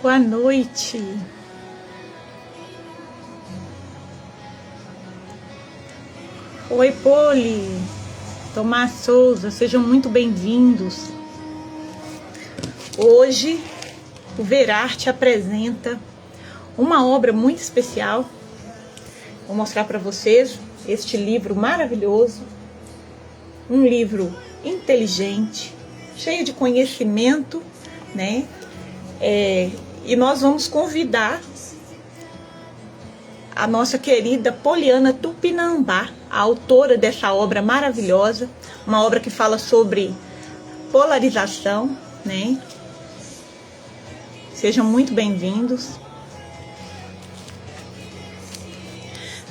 Boa noite. Oi, Poli, Tomás Souza, sejam muito bem-vindos. Hoje, o Verarte apresenta uma obra muito especial. Vou mostrar para vocês este livro maravilhoso, um livro inteligente, cheio de conhecimento, né? E nós vamos convidar a nossa querida Poliana Tupinambá, a autora dessa obra maravilhosa, uma obra que fala sobre polarização, né? Sejam muito bem-vindos.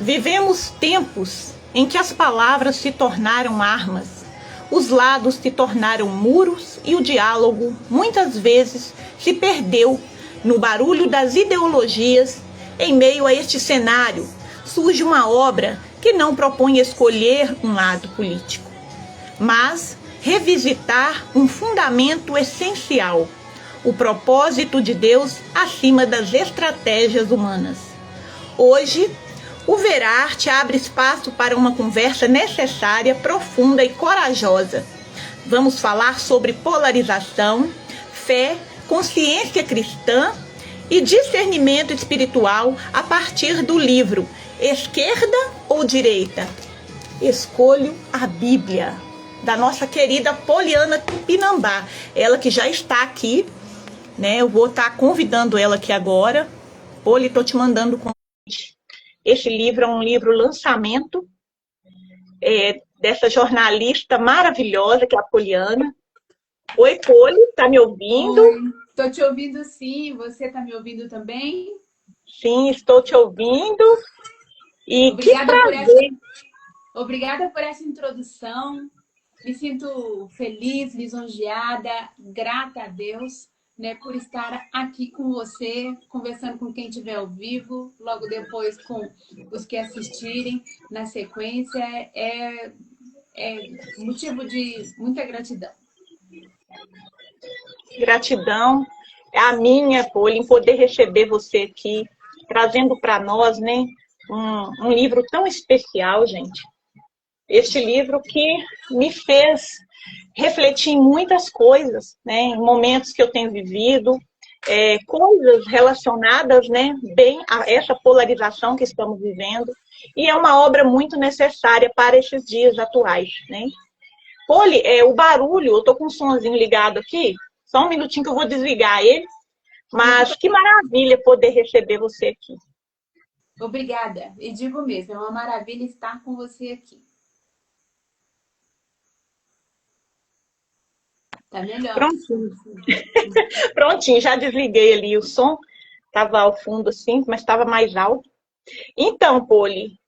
Vivemos tempos em que as palavras se tornaram armas, os lados se tornaram muros e o diálogo, muitas vezes, se perdeu no barulho das ideologias. Em meio a este cenário, surge uma obra que não propõe escolher um lado político, mas revisitar um fundamento essencial, o propósito de Deus acima das estratégias humanas. Hoje, o Verarte abre espaço para uma conversa necessária, profunda e corajosa. Vamos falar sobre polarização, fé, consciência cristã e discernimento espiritual a partir do livro Esquerda ou Direita? Escolho a Bíblia, da nossa querida Poliana Tupinambá. Ela que já está aqui, né? Eu vou estar convidando ela aqui agora. Poli, estou te mandando o convite. Esse livro é um livro lançamento dessa jornalista maravilhosa que é a Poliana. Oi, Poli, tá me ouvindo? Oi, tô te ouvindo sim, você tá me ouvindo também? Sim, estou te ouvindo. E Obrigada que prazer! Obrigada por essa introdução. Me sinto feliz, lisonjeada, grata a Deus, né, por estar aqui com você, conversando com quem estiver ao vivo, logo depois com os que assistirem na sequência. É motivo de muita gratidão. Gratidão é a minha, Poli, em poder receber você aqui, trazendo para nós, né, um livro tão especial, gente. Este livro que me fez refletir em muitas coisas, né, em momentos que eu tenho vivido, coisas relacionadas, né, bem a essa polarização que estamos vivendo, e é uma obra muito necessária para esses dias atuais, né. Poli, o barulho, eu tô com um sonzinho ligado aqui, só um minutinho que eu vou desligar ele, mas que maravilha poder receber você aqui. Obrigada, e digo mesmo, é uma maravilha estar com você aqui. Tá melhor. Prontinho. Prontinho, já desliguei ali o som, estava ao fundo assim, mas estava mais alto. Então, Poli,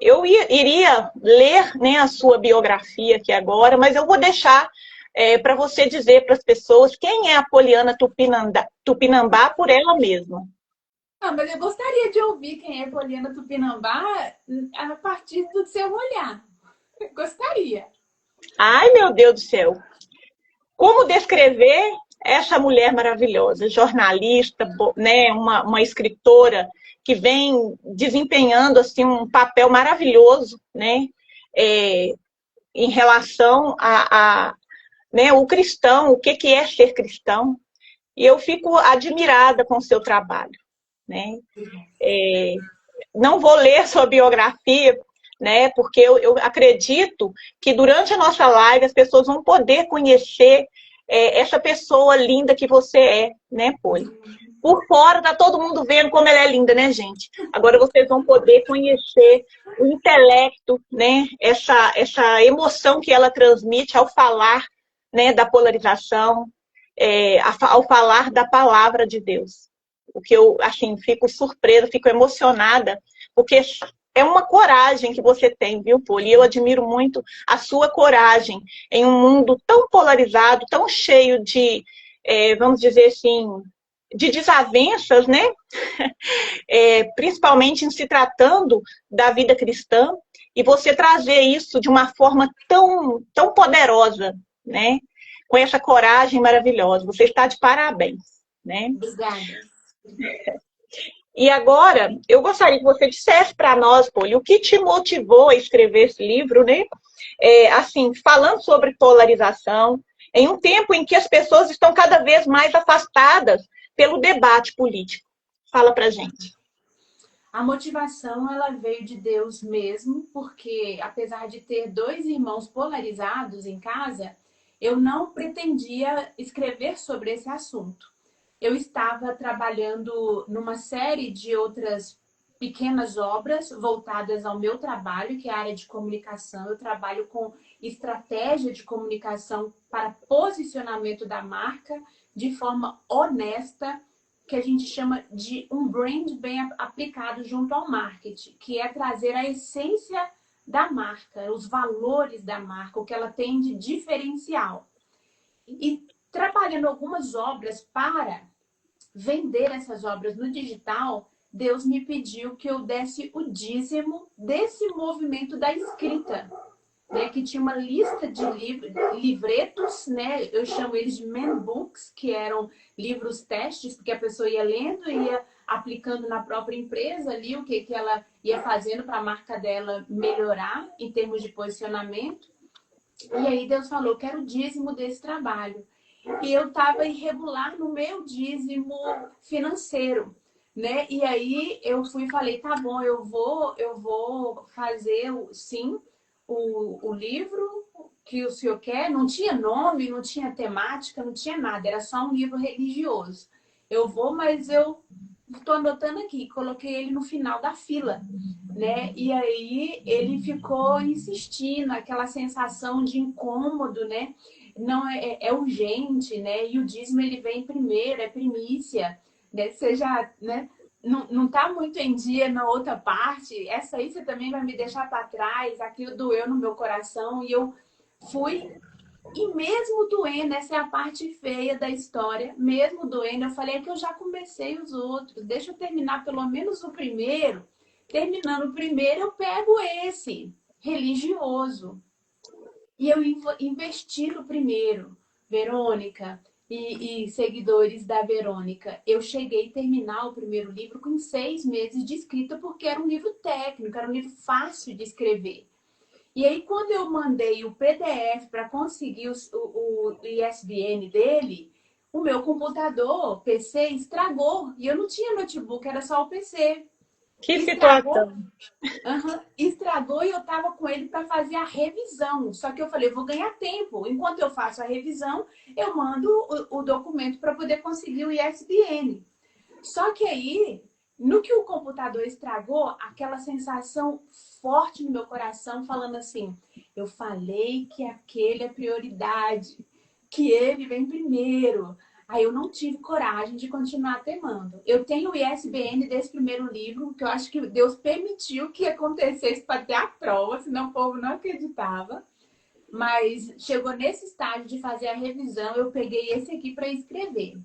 eu iria ler, né, a sua biografia aqui agora, mas eu vou deixar para você dizer para as pessoas quem é a Poliana Tupinambá por ela mesma. Ah, mas eu gostaria de ouvir quem é Poliana Tupinambá a partir do seu olhar. Gostaria. Ai, meu Deus do céu! Como descrever essa mulher maravilhosa, jornalista, né, uma escritora que vem desempenhando assim, um papel maravilhoso, né, em relação né, o cristão, o que é ser cristão. E eu fico admirada com o seu trabalho. Né? Não vou ler sua biografia, né, porque eu acredito que durante a nossa live as pessoas vão poder conhecer essa pessoa linda que você é, né, Poli? Por fora tá todo mundo vendo como ela é linda, né, gente? Agora vocês vão poder conhecer o intelecto, né, essa emoção que ela transmite ao falar, né, da polarização, ao falar da palavra de Deus. O que eu, assim, fico surpresa, fico emocionada, porque é uma coragem que você tem, viu, Poli? Eu admiro muito a sua coragem em um mundo tão polarizado, tão cheio de, vamos dizer assim, de desavenças, né? Principalmente em se tratando da vida cristã, e você trazer isso de uma forma tão, tão poderosa, né? Com essa coragem maravilhosa. Você está de parabéns. né? Obrigada. E agora, eu gostaria que você dissesse para nós, Poli, o que te motivou a escrever esse livro, né? Assim, falando sobre polarização, em um tempo em que as pessoas estão cada vez mais afastadas pelo debate político. Fala pra gente. A motivação, ela veio de Deus mesmo, porque apesar de ter dois irmãos polarizados em casa, eu não pretendia escrever sobre esse assunto. Eu estava trabalhando numa série de outras pequenas obras voltadas ao meu trabalho, que é a área de comunicação. Eu trabalho com estratégia de comunicação para posicionamento da marca de forma honesta, que a gente chama de um brand bem aplicado junto ao marketing, que é trazer a essência da marca, os valores da marca, o que ela tem de diferencial. E trabalhando algumas obras para vender essas obras no digital, Deus me pediu que eu desse o dízimo desse movimento da escrita, né, que tinha uma lista de livretos, né, eu chamo eles de man books, que eram livros testes, porque a pessoa ia lendo e ia aplicando na própria empresa ali o que ela ia fazendo para a marca dela melhorar em termos de posicionamento. E aí Deus falou, eu quero o dízimo desse trabalho. E eu estava irregular no meu dízimo financeiro, né? E aí eu fui e falei, tá bom, eu vou fazer, sim, o livro que o senhor quer. Não tinha nome, não tinha temática, não tinha nada. Era só um livro religioso. Eu vou, mas eu estou anotando aqui. Coloquei ele no final da fila, né? E aí ele ficou insistindo, aquela sensação de incômodo, né? Não é urgente, né? E o dízimo ele vem primeiro, é primícia, né? Você já, né? Não tá muito em dia na outra parte. Essa aí você também vai me deixar para trás. Aquilo doeu no meu coração e eu fui. E mesmo doendo, essa é a parte feia da história. Mesmo doendo, eu falei que eu já comecei os outros. Deixa eu terminar pelo menos o primeiro. Terminando o primeiro, eu pego esse religioso. E eu investi no primeiro, Verônica e seguidores da Verônica. Eu cheguei a terminar o primeiro livro com 6 meses de escrita, porque era um livro técnico, era um livro fácil de escrever. E aí, quando eu mandei o PDF para conseguir o ISBN dele, o meu computador, PC, estragou. E eu não tinha notebook, era só o PC. Que Estragou. situação. Estragou e eu tava com ele para fazer a revisão. Só que eu falei, eu vou ganhar tempo. Enquanto eu faço a revisão, eu mando o documento para poder conseguir o ISBN. Só que aí, no que o computador estragou, aquela sensação forte no meu coração, falando assim, eu falei que aquele é prioridade, que ele vem primeiro. Aí eu não tive coragem de continuar temando. Eu tenho o ISBN desse primeiro livro, que eu acho que Deus permitiu que acontecesse para ter a prova, senão o povo não acreditava. Mas chegou nesse estágio de fazer a revisão, eu peguei esse aqui para escrever.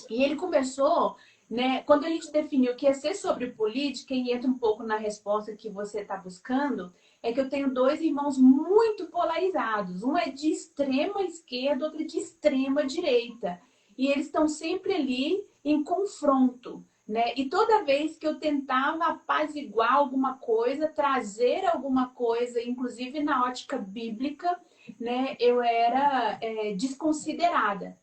E ele começou, né? Quando a gente definiu que ia ser sobre política, e entra um pouco na resposta que você está buscando, é que eu tenho dois irmãos muito polarizados. Um é de extrema esquerda, outro é de extrema direita. E eles estão sempre ali em confronto, né? E toda vez que eu tentava apaziguar alguma coisa, trazer alguma coisa, inclusive na ótica bíblica, né? Eu era desconsiderada.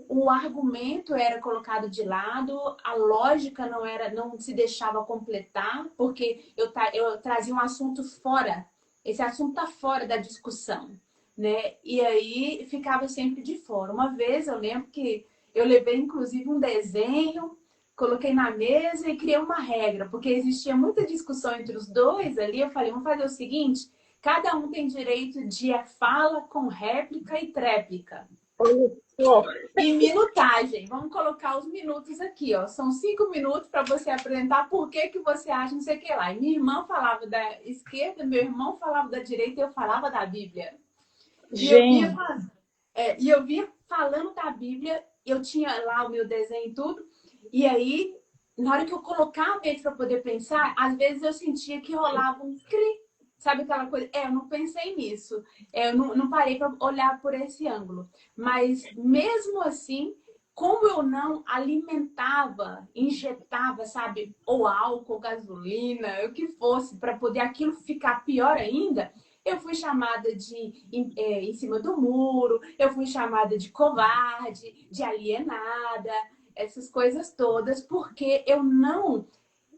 O argumento era colocado de lado, a lógica não se deixava completar, porque eu trazia um assunto fora. Esse assunto está fora da discussão, né? E aí ficava sempre de fora. Uma vez eu lembro que eu levei, inclusive, um desenho, coloquei na mesa e criei uma regra, porque existia muita discussão entre os dois ali. Eu falei, vamos fazer o seguinte, cada um tem direito de fala com réplica e tréplica. E minutagem. Vamos colocar os minutos aqui, ó. São 5 minutos para você apresentar por que você acha não sei o que lá. E minha irmã falava da esquerda, meu irmão falava da direita e eu falava da Bíblia. Gente. E eu via falando da Bíblia, eu tinha lá o meu desenho e tudo. E aí, na hora que eu colocava eles para poder pensar, às vezes eu sentia que rolava um cri. Sabe aquela coisa? Eu não pensei nisso. Eu não parei para olhar por esse ângulo. Mas, mesmo assim, como eu não alimentava, injetava, sabe, ou álcool, ou gasolina, o que fosse, para poder aquilo ficar pior ainda, eu fui chamada em cima do muro, eu fui chamada de covarde, de alienada, essas coisas todas, porque eu não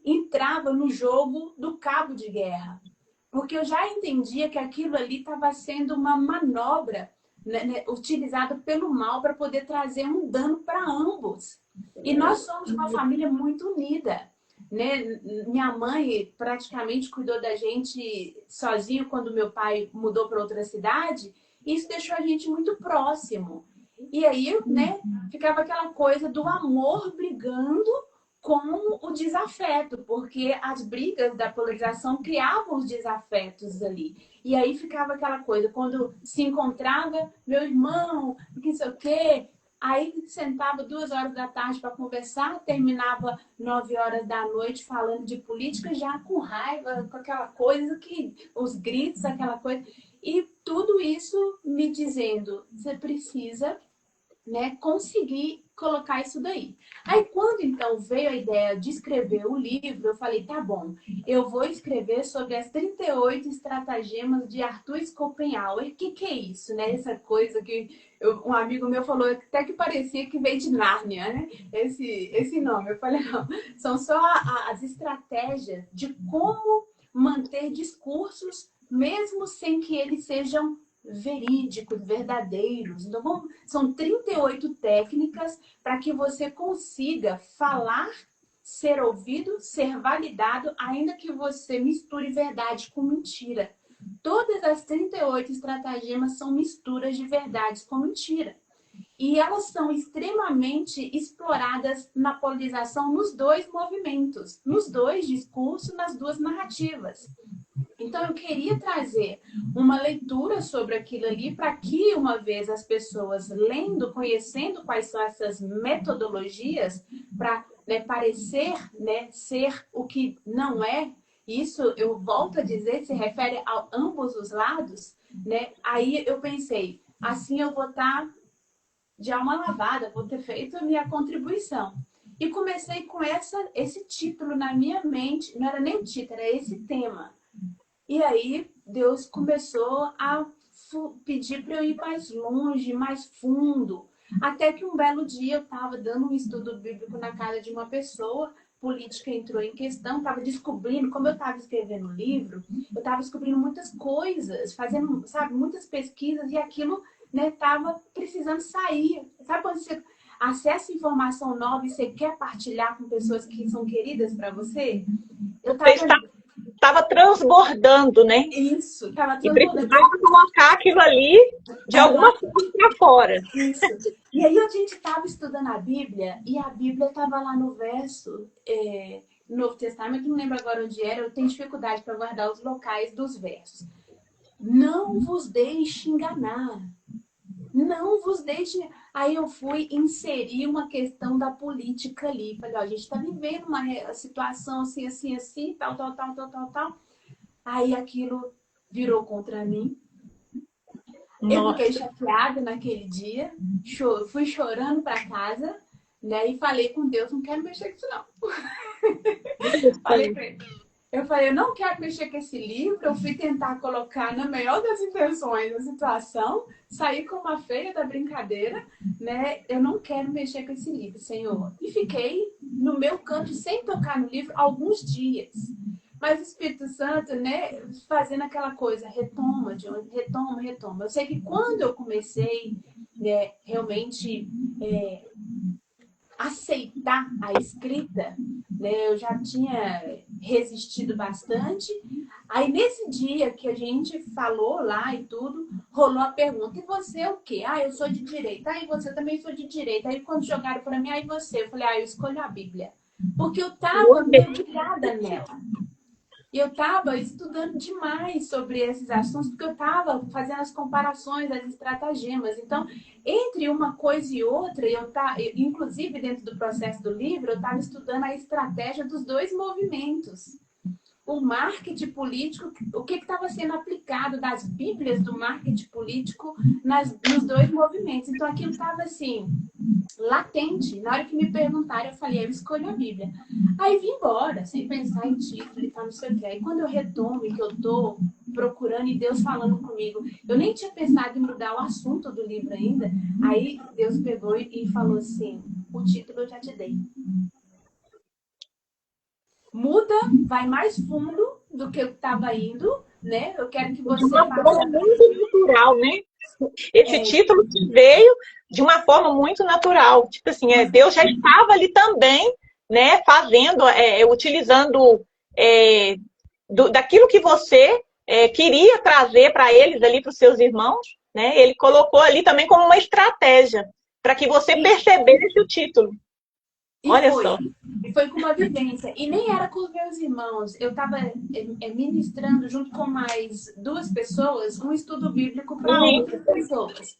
entrava no jogo do cabo de guerra. Porque eu já entendia que aquilo ali estava sendo uma manobra, né, utilizada pelo mal para poder trazer um dano para ambos. E nós somos uma família muito unida. Né? Minha mãe praticamente cuidou da gente sozinho quando meu pai mudou para outra cidade. E isso deixou a gente muito próximo. E aí, né, ficava aquela coisa do amor brigando com o desafeto, porque as brigas da polarização criavam os desafetos ali. E aí ficava aquela coisa, quando se encontrava meu irmão, que sei o quê, aí sentava 2 horas da tarde para conversar, terminava 9 horas da noite falando de política, já com raiva, com aquela coisa que os gritos, aquela coisa. E tudo isso me dizendo, você precisa, né, conseguir colocar isso daí. Aí quando então veio a ideia de escrever o livro, eu falei, tá bom, eu vou escrever sobre as 38 estratagemas de Arthur Schopenhauer. O que é isso, né? Essa coisa que um amigo meu falou até que parecia que veio de Nárnia, né? Esse nome. Eu falei, não, são só as estratégias de como manter discursos mesmo sem que eles sejam verídicos, verdadeiros. Então, são 38 técnicas para que você consiga falar, ser ouvido, ser validado, ainda que você misture verdade com mentira. Todas as 38 estratagemas são misturas de verdades com mentira. E elas são extremamente exploradas na polarização nos dois movimentos, nos dois discursos, nas duas narrativas. Então, eu queria trazer uma leitura sobre aquilo ali para que, uma vez as pessoas lendo, conhecendo quais são essas metodologias, para, né, parecer, né, ser o que não é, isso eu volto a dizer, se refere a ambos os lados, né? Aí eu pensei, assim eu vou estar de alma lavada, vou ter feito a minha contribuição. E comecei com esse título na minha mente, não era nem o título, era esse tema. E aí Deus começou a pedir para eu ir mais longe, mais fundo. Até que um belo dia eu estava dando um estudo bíblico na casa de uma pessoa, política entrou em questão, estava descobrindo, como eu estava escrevendo o livro, eu estava descobrindo muitas coisas, fazendo, sabe, muitas pesquisas, e aquilo, né, estava precisando sair. Sabe quando você acessa informação nova e você quer partilhar com pessoas que são queridas para você? Eu estava transbordando, né? Isso, estava E transbordando. precisava colocar aquilo ali de alguma forma para fora. Isso. E aí a gente estava estudando a Bíblia e a Bíblia estava lá no verso Novo Testamento, não lembro agora onde era, eu tenho dificuldade para guardar os locais dos versos. Não vos deixe enganar. Não vos deixe. Aí eu fui inserir uma questão da política ali. Falei, ó, a gente está vivendo uma situação assim, assim, assim, tal, tal, tal, tal, tal, tal. Aí aquilo virou contra mim. Eu fiquei chateada naquele dia, fui chorando para casa, né? E falei com Deus, não quero mexer com isso não. Falei pra ele. Eu falei, eu não quero mexer com esse livro. Eu fui tentar colocar na melhor das intenções a situação, saí com uma feia da brincadeira, né? Eu não quero mexer com esse livro, Senhor. E fiquei no meu canto sem tocar no livro alguns dias. Mas o Espírito Santo, né, fazendo aquela coisa, retoma, John, retoma, retoma. Eu sei que quando eu comecei, né, realmente aceitar a escrita, né, eu já tinha resistido bastante. Aí nesse dia que a gente falou lá e tudo, rolou a pergunta, e você é o quê? Ah, eu sou de direita. Ah, e você também sou de direita. Aí quando jogaram para mim, aí você, eu falei, ah, eu escolho a Bíblia. Porque eu estava mergulhada nela. E eu estava estudando demais sobre esses assuntos, porque eu estava fazendo as comparações, as estratagemas. Então, entre uma coisa e outra, inclusive dentro do processo do livro, eu estava estudando a estratégia dos dois movimentos. o marketing político, o que estava sendo aplicado das bíblias do marketing político nos dois movimentos. Então, aquilo estava assim, latente. Na hora que me perguntaram, eu falei, eu escolho a Bíblia. Aí vim embora, sem pensar em título e tal, não sei o quê. Aí quando eu retomo e que eu tô procurando e Deus falando comigo, eu nem tinha pensado em mudar o assunto do livro ainda. Aí Deus pegou e falou assim, o título eu já te dei. Muda, vai mais fundo do que eu estava indo, né? Eu quero que você De uma faça... forma muito natural, né? Esse título que veio de uma forma muito natural. Tipo assim, Deus já estava ali também, né? Fazendo, utilizando daquilo que você queria trazer para eles ali, para os seus irmãos, né? Ele colocou ali também como uma estratégia para que você percebesse o título. Olha só. E foi com uma vivência. E nem era com os meus irmãos. Eu estava ministrando junto com mais duas pessoas um estudo bíblico para outras pessoas.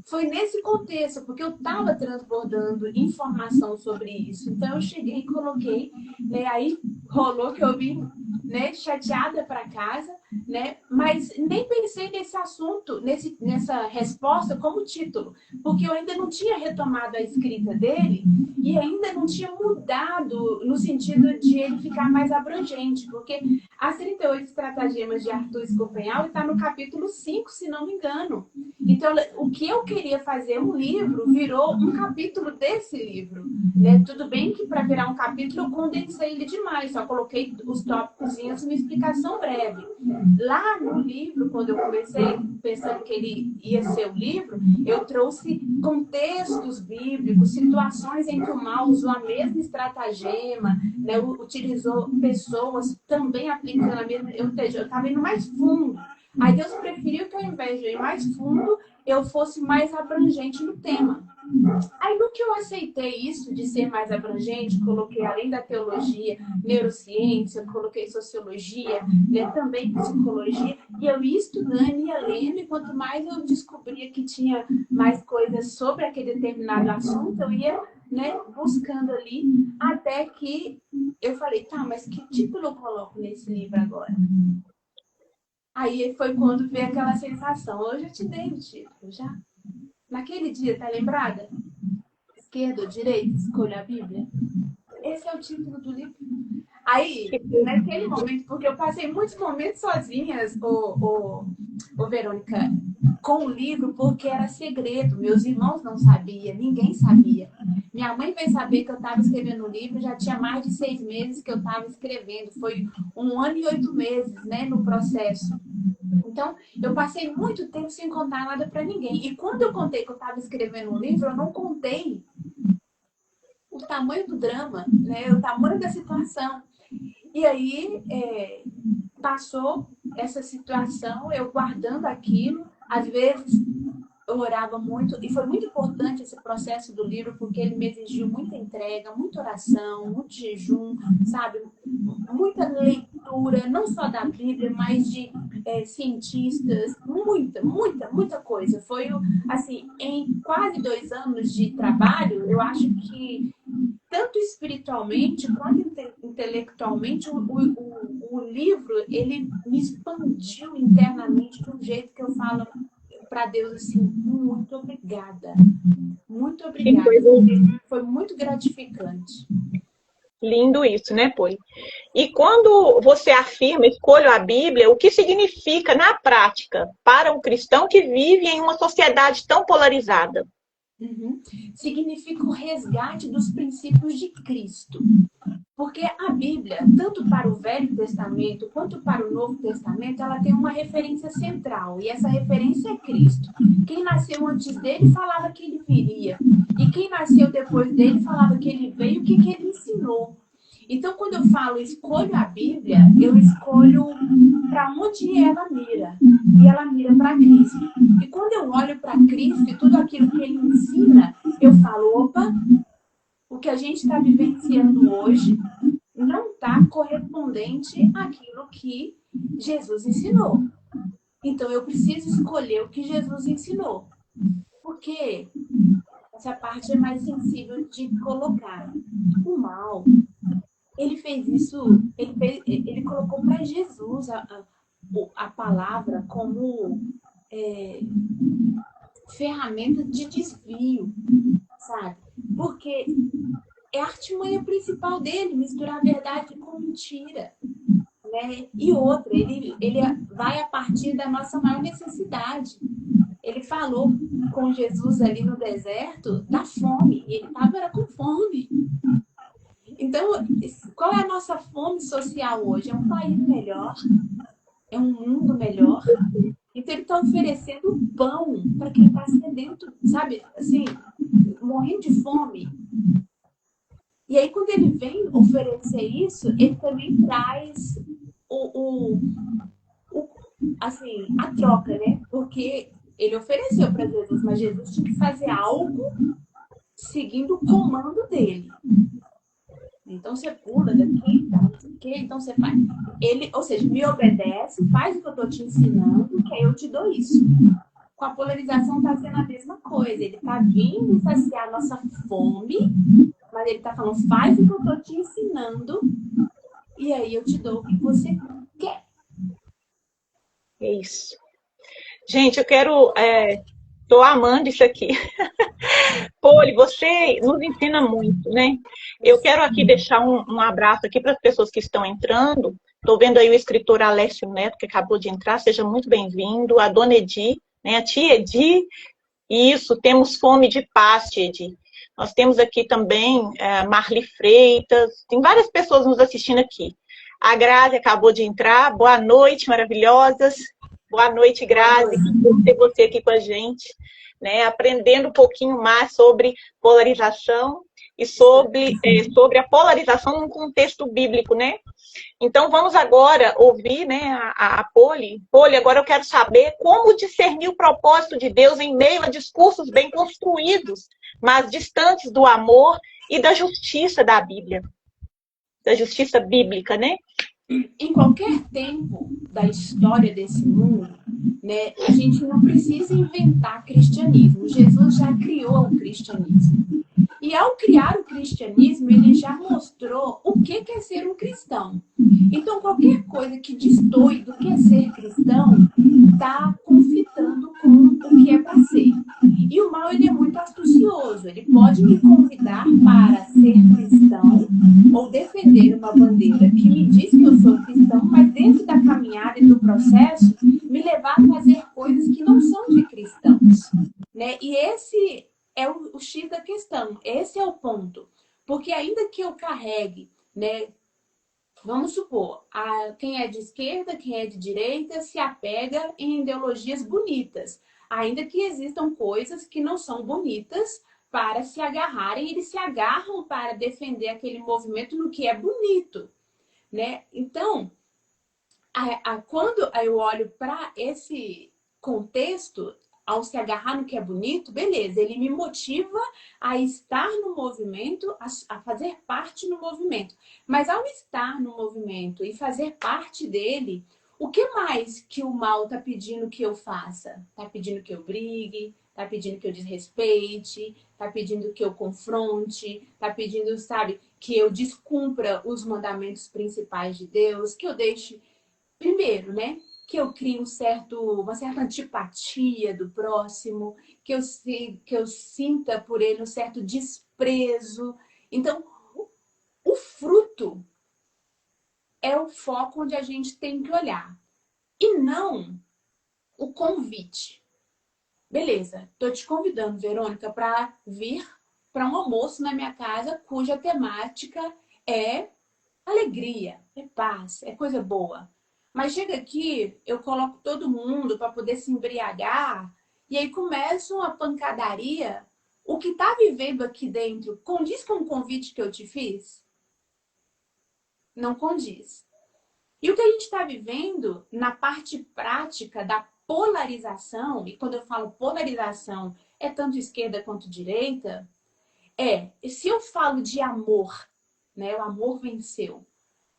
Foi nesse contexto, porque eu estava transbordando informação sobre isso. Então eu cheguei e coloquei, né? Aí rolou que eu vim, né, chateada para casa, né? Mas nem pensei nesse assunto, nessa resposta como título, porque eu ainda não tinha retomado a escrita dele e ainda não tinha mudado no sentido de ele ficar mais abrangente, porque as 38 estratagemas de Arthur Schopenhauer está no capítulo 5, se não me engano. Então, o que eu queria fazer um livro virou um capítulo desse livro, né? Tudo bem que para virar um capítulo eu condensei ele demais, só coloquei os tópicos e uma explicação breve. Lá no livro, quando eu comecei pensando que ele ia ser o livro, eu trouxe contextos bíblicos, situações em que o mal usou a mesma estratagema, né? Utilizou pessoas também aplicando a mesma... Eu estava indo mais fundo. Aí Deus preferiu que ao invés de ir mais fundo, eu fosse mais abrangente no tema. Aí no que eu aceitei isso de ser mais abrangente, coloquei além da teologia, neurociência, coloquei sociologia, né, também psicologia, e eu ia estudando, ia lendo, e quanto mais eu descobria que tinha mais coisas sobre aquele determinado assunto, eu ia, né, buscando ali, até que eu falei, tá, mas que título eu coloco nesse livro agora? Aí foi quando veio aquela sensação, hoje eu te dei o título, já. Naquele dia, tá lembrada? Esquerda ou direita, escolha a Bíblia. Esse é o título do livro. Aí, naquele momento, porque eu passei muitos momentos sozinhas, Verônica, com o livro, porque era segredo. Meus irmãos não sabiam, ninguém sabia. Minha mãe veio saber que eu estava escrevendo o livro, já tinha mais de 6 meses que eu estava escrevendo. Foi 1 ano e 8 meses, né, no processo. Então, eu passei muito tempo sem contar nada para ninguém. E quando eu contei que eu estava escrevendo um livro, eu não contei o tamanho do drama, né? O tamanho da situação. E aí, passou essa situação, eu guardando aquilo. Às vezes, eu orava muito, e foi muito importante esse processo do livro, porque ele me exigiu muita entrega, muita oração, muito jejum, sabe? Muita leitura, não só da Bíblia, mas de cientistas, muita coisa. Foi, assim, em quase 2 anos de trabalho, eu acho que, tanto espiritualmente quanto intelectualmente, o livro, ele me expandiu internamente de um jeito que eu falo para Deus assim, muito obrigada. Muito obrigada. Foi muito gratificante. Lindo isso, né, Poli? E quando você afirma, escolho a Bíblia, o que significa na prática para um cristão que vive em uma sociedade tão polarizada? Significa o resgate dos princípios de Cristo. Porque a Bíblia, tanto para o Velho Testamento quanto para o Novo Testamento, ela tem uma referência central. E essa referência é Cristo. Quem nasceu antes dele falava que ele viria. E quem nasceu depois dele falava que ele veio e o que ele ensinou. Então, quando eu falo escolho a Bíblia, eu escolho para onde ela mira. E ela mira para Cristo. E quando eu olho para Cristo e tudo aquilo que ele ensina, eu falo, opa, o que a gente está vivenciando hoje não está correspondente àquilo que Jesus ensinou. Então, eu preciso escolher o que Jesus ensinou. Porque essa parte é mais sensível de colocar. O mal, ele fez isso, ele colocou para Jesus a palavra como ferramenta de desvio, sabe? Porque é a artimanha principal dele, misturar verdade com mentira. Né? E outra, ele vai a partir da nossa maior necessidade. Ele falou com Jesus ali no deserto da fome, e ele estava com fome. Então, qual é a nossa fome social hoje? É um país melhor, é um mundo melhor. Então, ele está oferecendo pão para quem está sedento, sabe? Assim, morrendo de fome. E aí, quando ele vem oferecer isso, ele também traz assim, a troca, né? Porque ele ofereceu para Jesus, mas Jesus tinha que fazer algo seguindo o comando dele. Então você pula daqui, tá, não sei o quê, então você faz. Ele, ou seja, me obedece, faz o que eu estou te ensinando, que aí eu te dou isso. Com a polarização está sendo a mesma coisa. Ele está vindo saciar a nossa fome, mas ele está falando, faz o que eu estou te ensinando, e aí eu te dou o que você quer. É isso. Gente, eu quero... Tô amando isso aqui. Poli, você nos ensina muito, né? Eu quero aqui deixar um abraço aqui para as pessoas que estão entrando. Estou vendo aí o escritor Alessio Neto, que acabou de entrar. Seja muito bem-vindo. A dona Edi, né? A tia Edi. Isso, temos fome de paz, tia Edi. Nós temos aqui também Marli Freitas. Tem várias pessoas nos assistindo aqui. A Grazi acabou de entrar. Boa noite, maravilhosas. Boa noite, Grazi. Que bom ter você aqui com a gente. Né, aprendendo um pouquinho mais sobre polarização e sobre a polarização num contexto bíblico, né? Então, vamos agora ouvir, né, a Poli. Poli, agora eu quero saber como discernir o propósito de Deus em meio a discursos bem construídos, mas distantes do amor e da justiça da Bíblia, da justiça bíblica, né? Em qualquer tempo da história desse mundo, né, a gente não precisa inventar cristianismo. Jesus já criou o cristianismo. E ao criar o cristianismo, ele já mostrou o que é ser um cristão. Então, qualquer coisa que destoe do que é ser cristão está conflitando com o que é para ser. E o mal, ele é muito astucioso. Ele pode me convidar para ser cristão ou defender uma bandeira que me diz que eu sou cristão, mas dentro da caminhada e do processo, me levar a fazer coisas que não são de cristãos. Né? E esse é o X da questão. Esse é o ponto. Porque ainda que eu carregue, né? Vamos supor, quem é de esquerda, quem é de direita, se apega em ideologias bonitas. Ainda que existam coisas que não são bonitas para se agarrarem, eles se agarram para defender aquele movimento no que é bonito. Né? Então, quando eu olho para esse contexto, ao se agarrar no que é bonito, beleza, ele me motiva a estar no movimento, a fazer parte no movimento. Mas ao estar no movimento e fazer parte dele, o que mais que o mal está pedindo que eu faça? Está pedindo que eu brigue, está pedindo que eu desrespeite, está pedindo que eu confronte, está pedindo, sabe, que eu descumpra os mandamentos principais de Deus, que eu deixe, primeiro, né? Que eu crie uma certa antipatia do próximo, que eu sinta por ele um certo desprezo. Então, o fruto é o foco onde a gente tem que olhar. E não o convite. Beleza, tô te convidando, Verônica, para vir para um almoço na minha casa cuja temática é alegria, é paz, é coisa boa. Mas chega aqui, eu coloco todo mundo para poder se embriagar e aí começa uma pancadaria. O que está vivendo aqui dentro condiz com o convite que eu te fiz? Não condiz. E o que a gente está vivendo na parte prática da polarização, e quando eu falo polarização, é tanto esquerda quanto direita, se eu falo de amor, né, o amor venceu,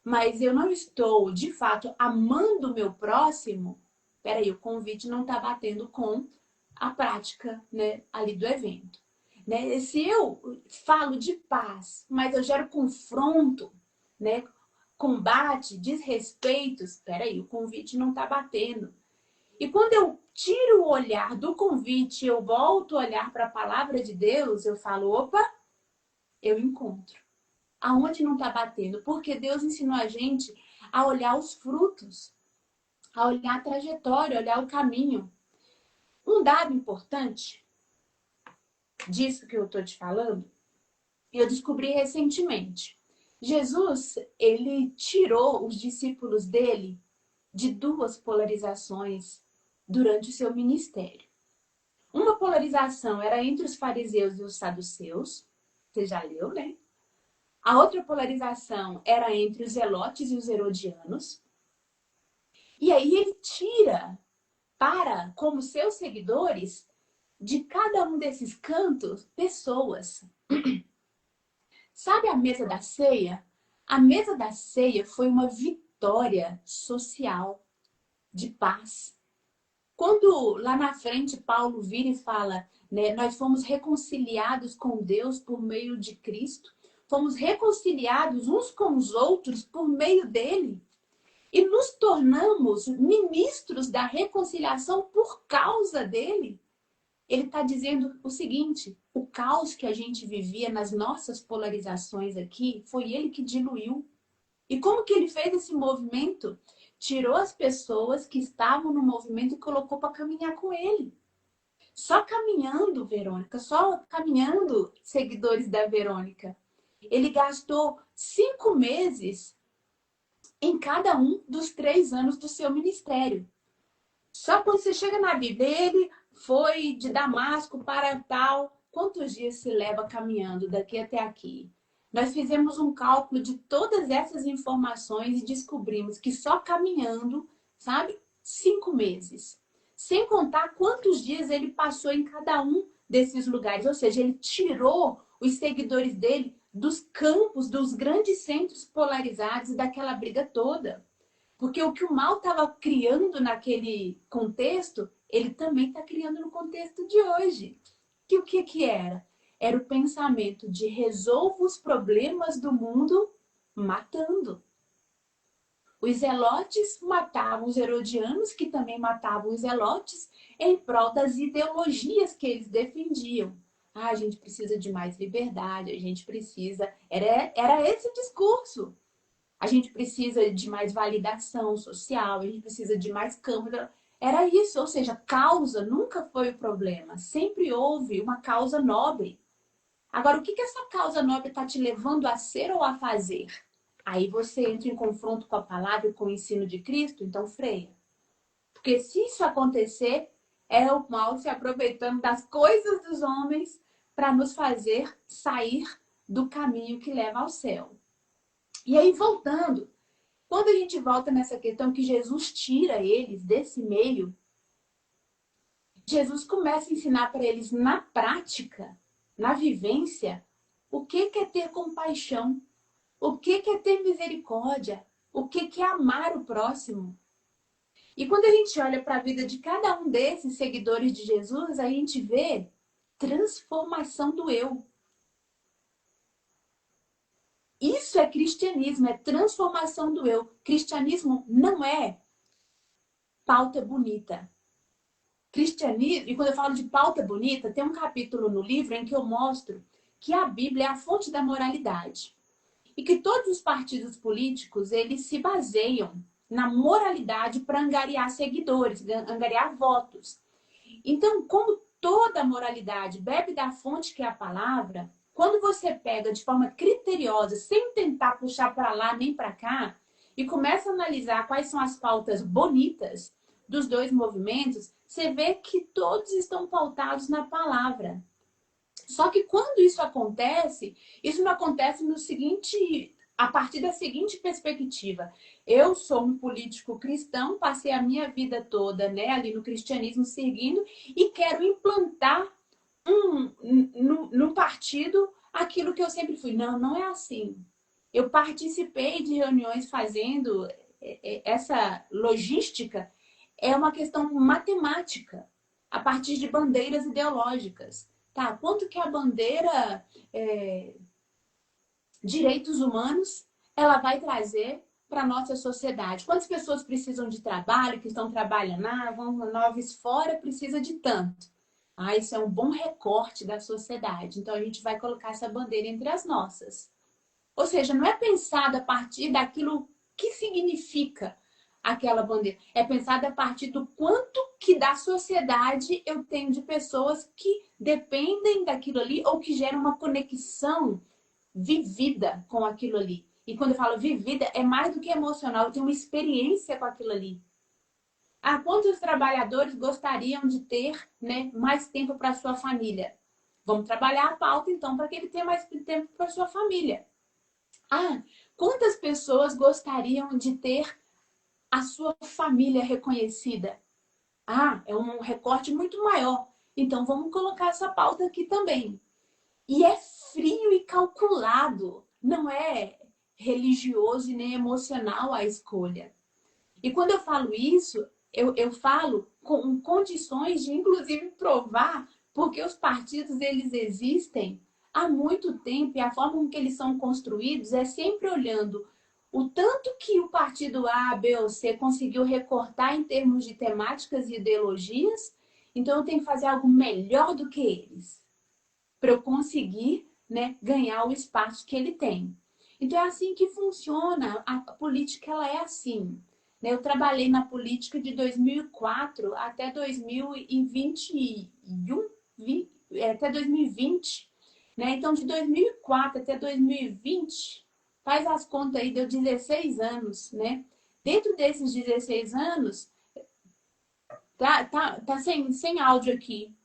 mas eu não estou, de fato, amando o meu próximo, peraí, o convite não está batendo com a prática, né, ali do evento. Né? Se eu falo de paz, mas eu gero confronto, né? Combate, desrespeitos. Espera aí, o convite não está batendo. E quando eu tiro o olhar do convite, eu volto a olhar para a palavra de Deus, eu falo, opa, eu encontro. Aonde não está batendo? Porque Deus ensinou a gente a olhar os frutos, a olhar a trajetória, a olhar o caminho. Um dado importante disso que eu estou te falando, eu descobri recentemente. Jesus, ele tirou os discípulos dele de duas polarizações durante o seu ministério. Uma polarização era entre os fariseus e os saduceus, você já leu, né? A outra polarização era entre os zelotes e os herodianos. E aí ele tira para, como seus seguidores, de cada um desses cantos, pessoas. Sabe a mesa da ceia? A mesa da ceia foi uma vitória social, de paz. Quando lá na frente Paulo vira e fala, né, nós fomos reconciliados com Deus por meio de Cristo, fomos reconciliados uns com os outros por meio dele e nos tornamos ministros da reconciliação por causa dele. Ele está dizendo o seguinte, o caos que a gente vivia nas nossas polarizações aqui, foi ele que diluiu. E como que ele fez esse movimento? Tirou as pessoas que estavam no movimento e colocou para caminhar com ele. Só caminhando, Verônica, só caminhando, seguidores da Verônica. Ele gastou 5 meses em cada um dos 3 anos do seu ministério. Só quando você chega na Bíblia, ele foi de Damasco para tal. Quantos dias se leva caminhando daqui até aqui? Nós fizemos um cálculo de todas essas informações e descobrimos que só caminhando, sabe, 5 meses. Sem contar quantos dias ele passou em cada um desses lugares. Ou seja, ele tirou os seguidores dele dos campos, dos grandes centros polarizados e daquela briga toda. Porque o que o mal estava criando naquele contexto, ele também está criando no contexto de hoje. Que o que era? Era o pensamento de resolva os problemas do mundo matando. Os zelotes matavam os herodianos, que também matavam os zelotes, em prol das ideologias que eles defendiam. Ah, a gente precisa de mais liberdade, a gente precisa... Era esse discurso. A gente precisa de mais validação social, a gente precisa de mais campo. Era isso, ou seja, causa nunca foi o problema. Sempre houve uma causa nobre. Agora, o que essa causa nobre está te levando a ser ou a fazer? Aí você entra em confronto com a palavra e com o ensino de Cristo, então freia. Porque se isso acontecer, é o mal se aproveitando das coisas dos homens para nos fazer sair do caminho que leva ao céu. E aí, voltando, quando a gente volta nessa questão que Jesus tira eles desse meio, Jesus começa a ensinar para eles na prática, na vivência, o que é ter compaixão, o que é ter misericórdia, o que é amar o próximo. E quando a gente olha para a vida de cada um desses seguidores de Jesus, a gente vê transformação do eu. Isso é cristianismo, é transformação do eu. Cristianismo não é pauta bonita. Cristianismo, e quando eu falo de pauta bonita, tem um capítulo no livro em que eu mostro que a Bíblia é a fonte da moralidade. E que todos os partidos políticos, eles se baseiam na moralidade para angariar seguidores, angariar votos. Então, como toda moralidade bebe da fonte que é a palavra, quando você pega de forma criteriosa, sem tentar puxar para lá nem para cá, e começa a analisar quais são as pautas bonitas dos dois movimentos, você vê que todos estão pautados na palavra. Só que quando isso não acontece no seguinte, a partir da seguinte perspectiva. Eu sou um político cristão, passei a minha vida toda, né, ali no cristianismo seguindo e quero implantar no partido aquilo que eu sempre fui. Não, não é assim. Eu participei de reuniões fazendo essa logística, é uma questão matemática, a partir de bandeiras ideológicas. Tá, quanto que a bandeira direitos humanos, ela vai trazer para a nossa sociedade. Quantas pessoas precisam de trabalho, que estão trabalhando, vão novos fora, precisa de tanto. Isso é um bom recorte da sociedade. Então, a gente vai colocar essa bandeira entre as nossas. Ou seja, não é pensado a partir daquilo que significa aquela bandeira. É pensado a partir do quanto que da sociedade eu tenho de pessoas que dependem daquilo ali ou que geram uma conexão vivida com aquilo ali. E quando eu falo vivida, é mais do que emocional, eu tenho uma experiência com aquilo ali. Quantos trabalhadores gostariam de ter, né, mais tempo para sua família? Vamos trabalhar a pauta, então, para que ele tenha mais tempo para sua família. Quantas pessoas gostariam de ter a sua família reconhecida? É um recorte muito maior. Então, vamos colocar essa pauta aqui também. E é frio e calculado. Não é religioso e nem emocional a escolha. E quando eu falo isso, eu falo com condições de, inclusive, provar porque os partidos, eles existem há muito tempo e a forma com que eles são construídos é sempre olhando o tanto que o partido A, B ou C conseguiu recortar em termos de temáticas e ideologias, então eu tenho que fazer algo melhor do que eles para eu conseguir, né, ganhar o espaço que ele tem. Então é assim que funciona. A política, ela é assim. Eu trabalhei na política de 2004 até 2021, até 2020. Então, de 2004 até 2020, faz as contas aí, deu 16 anos. Dentro desses 16 anos, tá sem áudio aqui.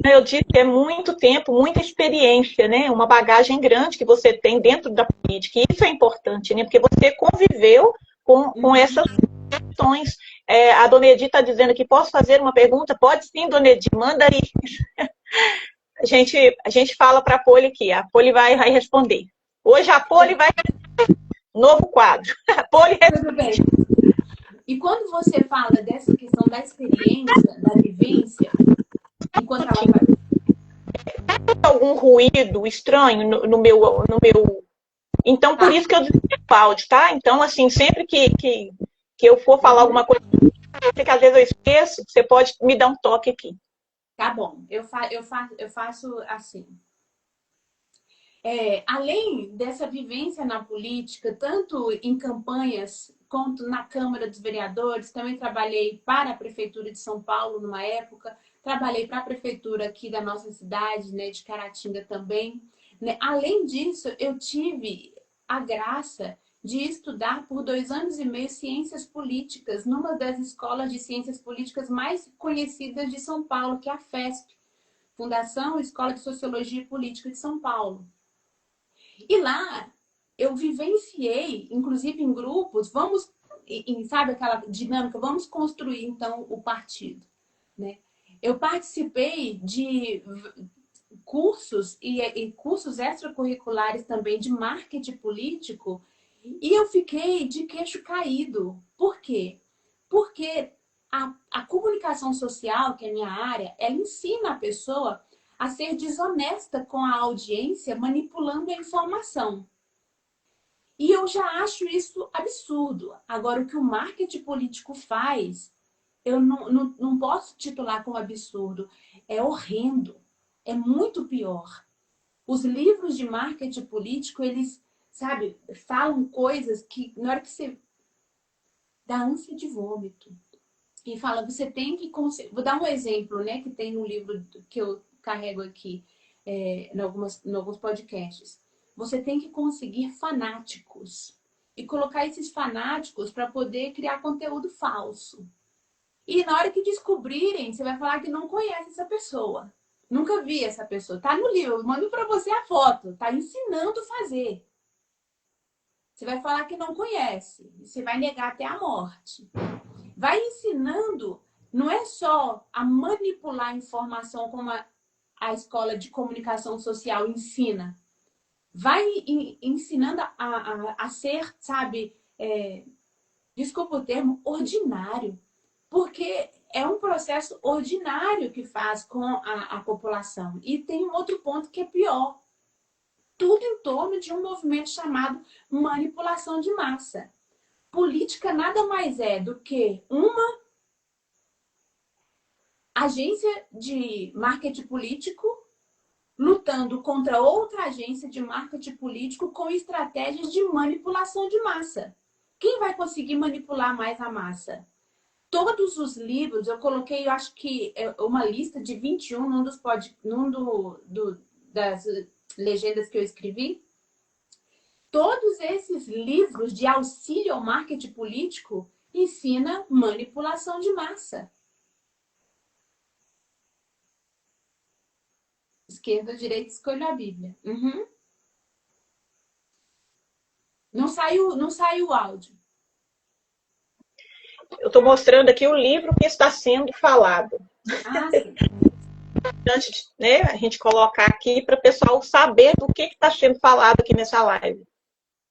Eu disse que é muito tempo, muita experiência, né? Uma bagagem grande que você tem dentro da política. E isso é importante, né? Porque você conviveu com essas questões. A Dona Edi está dizendo que posso fazer uma pergunta? Pode sim, Dona Edi, manda aí. A gente fala para a Poli aqui, a Poli vai responder. Hoje a Poli vai... Novo quadro. A Poli Tudo bem. E quando você fala dessa questão da experiência, da vivência, enquanto ela vai... algum ruído estranho no meu... Então, por isso que eu desliguei o áudio, tá? Então, assim, sempre que eu for falar alguma coisa, que às vezes eu esqueço, você pode me dar um toque aqui. Tá bom, eu faço assim. Além dessa vivência na política, tanto em campanhas quanto na Câmara dos Vereadores, também trabalhei para a Prefeitura de São Paulo numa época, trabalhei para a Prefeitura aqui da nossa cidade, né, de Caratinga também. Além disso, eu tive a graça de estudar por 2 anos e meio Ciências Políticas, numa das escolas de Ciências Políticas mais conhecidas de São Paulo, que é a FESP, Fundação Escola de Sociologia e Política de São Paulo. E lá eu vivenciei, inclusive em grupos, sabe aquela dinâmica, vamos construir então o partido, né? Eu participei de cursos e cursos extracurriculares também de marketing político e eu fiquei de queixo caído. Por quê? Porque a comunicação social, que é a minha área, ela ensina a pessoa a ser desonesta com a audiência, manipulando a informação. E eu já acho isso absurdo. Agora, o que o marketing político faz, eu não posso titular como absurdo. É horrendo. É muito pior. Os livros de marketing político, eles, sabe, falam coisas que, na hora que você dá ânsia de vômito. E fala, você tem que... Vou dar um exemplo, né, que tem no livro que eu carrego aqui, em alguns podcasts. Você tem que conseguir fanáticos e colocar esses fanáticos para poder criar conteúdo falso. E na hora que descobrirem, você vai falar que não conhece essa pessoa. Nunca vi essa pessoa. Tá no livro, eu mando para você a foto. Tá ensinando a fazer. Você vai falar que não conhece. Você vai negar até a morte. Vai ensinando, não é só a manipular a informação como a escola de comunicação social ensina. Vai ensinando a ser, sabe, desculpa o termo, ordinário. Porque é um processo ordinário que faz com a população. E tem um outro ponto que é pior. tudo em torno de um movimento chamado manipulação de massa. Política nada mais é do que uma agência de marketing político lutando contra outra agência de marketing político com estratégias de manipulação de massa. Quem vai conseguir manipular mais a massa? Todos os livros, eu coloquei, eu acho que uma lista de 21 das legendas que eu escrevi. Todos esses livros de auxílio ao marketing político ensinam manipulação de massa. Esquerda, direita, escolha a Bíblia. Uhum. Não saiu o áudio. Eu estou mostrando aqui o livro que está sendo falado. Ah, sim. Antes, né, a gente colocar aqui para o pessoal saber do que está sendo falado aqui nessa live.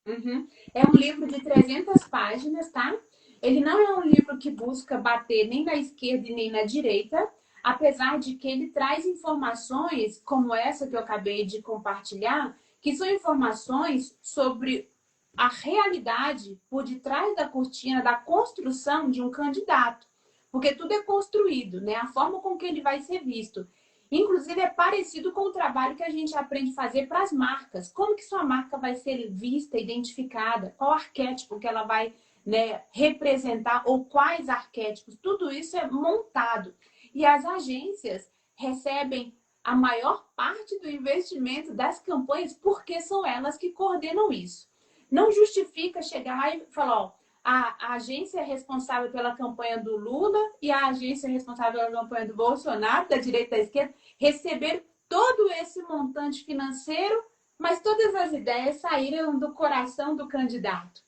Uhum. É um livro de 300 páginas, tá? Ele não é um livro que busca bater nem na esquerda e nem na direita, apesar de que ele traz informações como essa que eu acabei de compartilhar, que são informações sobre a realidade por detrás da cortina da construção de um candidato. Porque tudo é construído, né? A forma com que ele vai ser visto. Inclusive, é parecido com o trabalho que a gente aprende a fazer para as marcas. Como que sua marca vai ser vista, identificada? Qual arquétipo que ela vai, né, representar? Ou quais arquétipos? Tudo isso é montado. E as agências recebem a maior parte do investimento das campanhas porque são elas que coordenam isso. Não justifica chegar lá e falar, ó, a agência é responsável pela campanha do Lula e a agência é responsável pela campanha do Bolsonaro, da direita e da esquerda, receber todo esse montante financeiro, mas todas as ideias saíram do coração do candidato.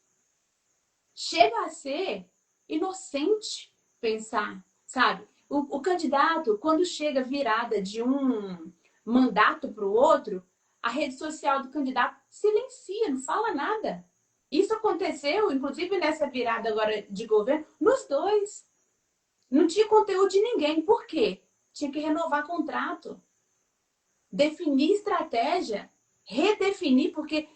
Chega a ser inocente pensar, sabe? O candidato, quando chega virada de um mandato para o outro, a rede social do candidato silencia, não fala nada. Isso aconteceu, inclusive, nessa virada agora de governo, nos dois. Não tinha conteúdo de ninguém. Por quê? Tinha que renovar contrato. Definir estratégia. Redefinir, porque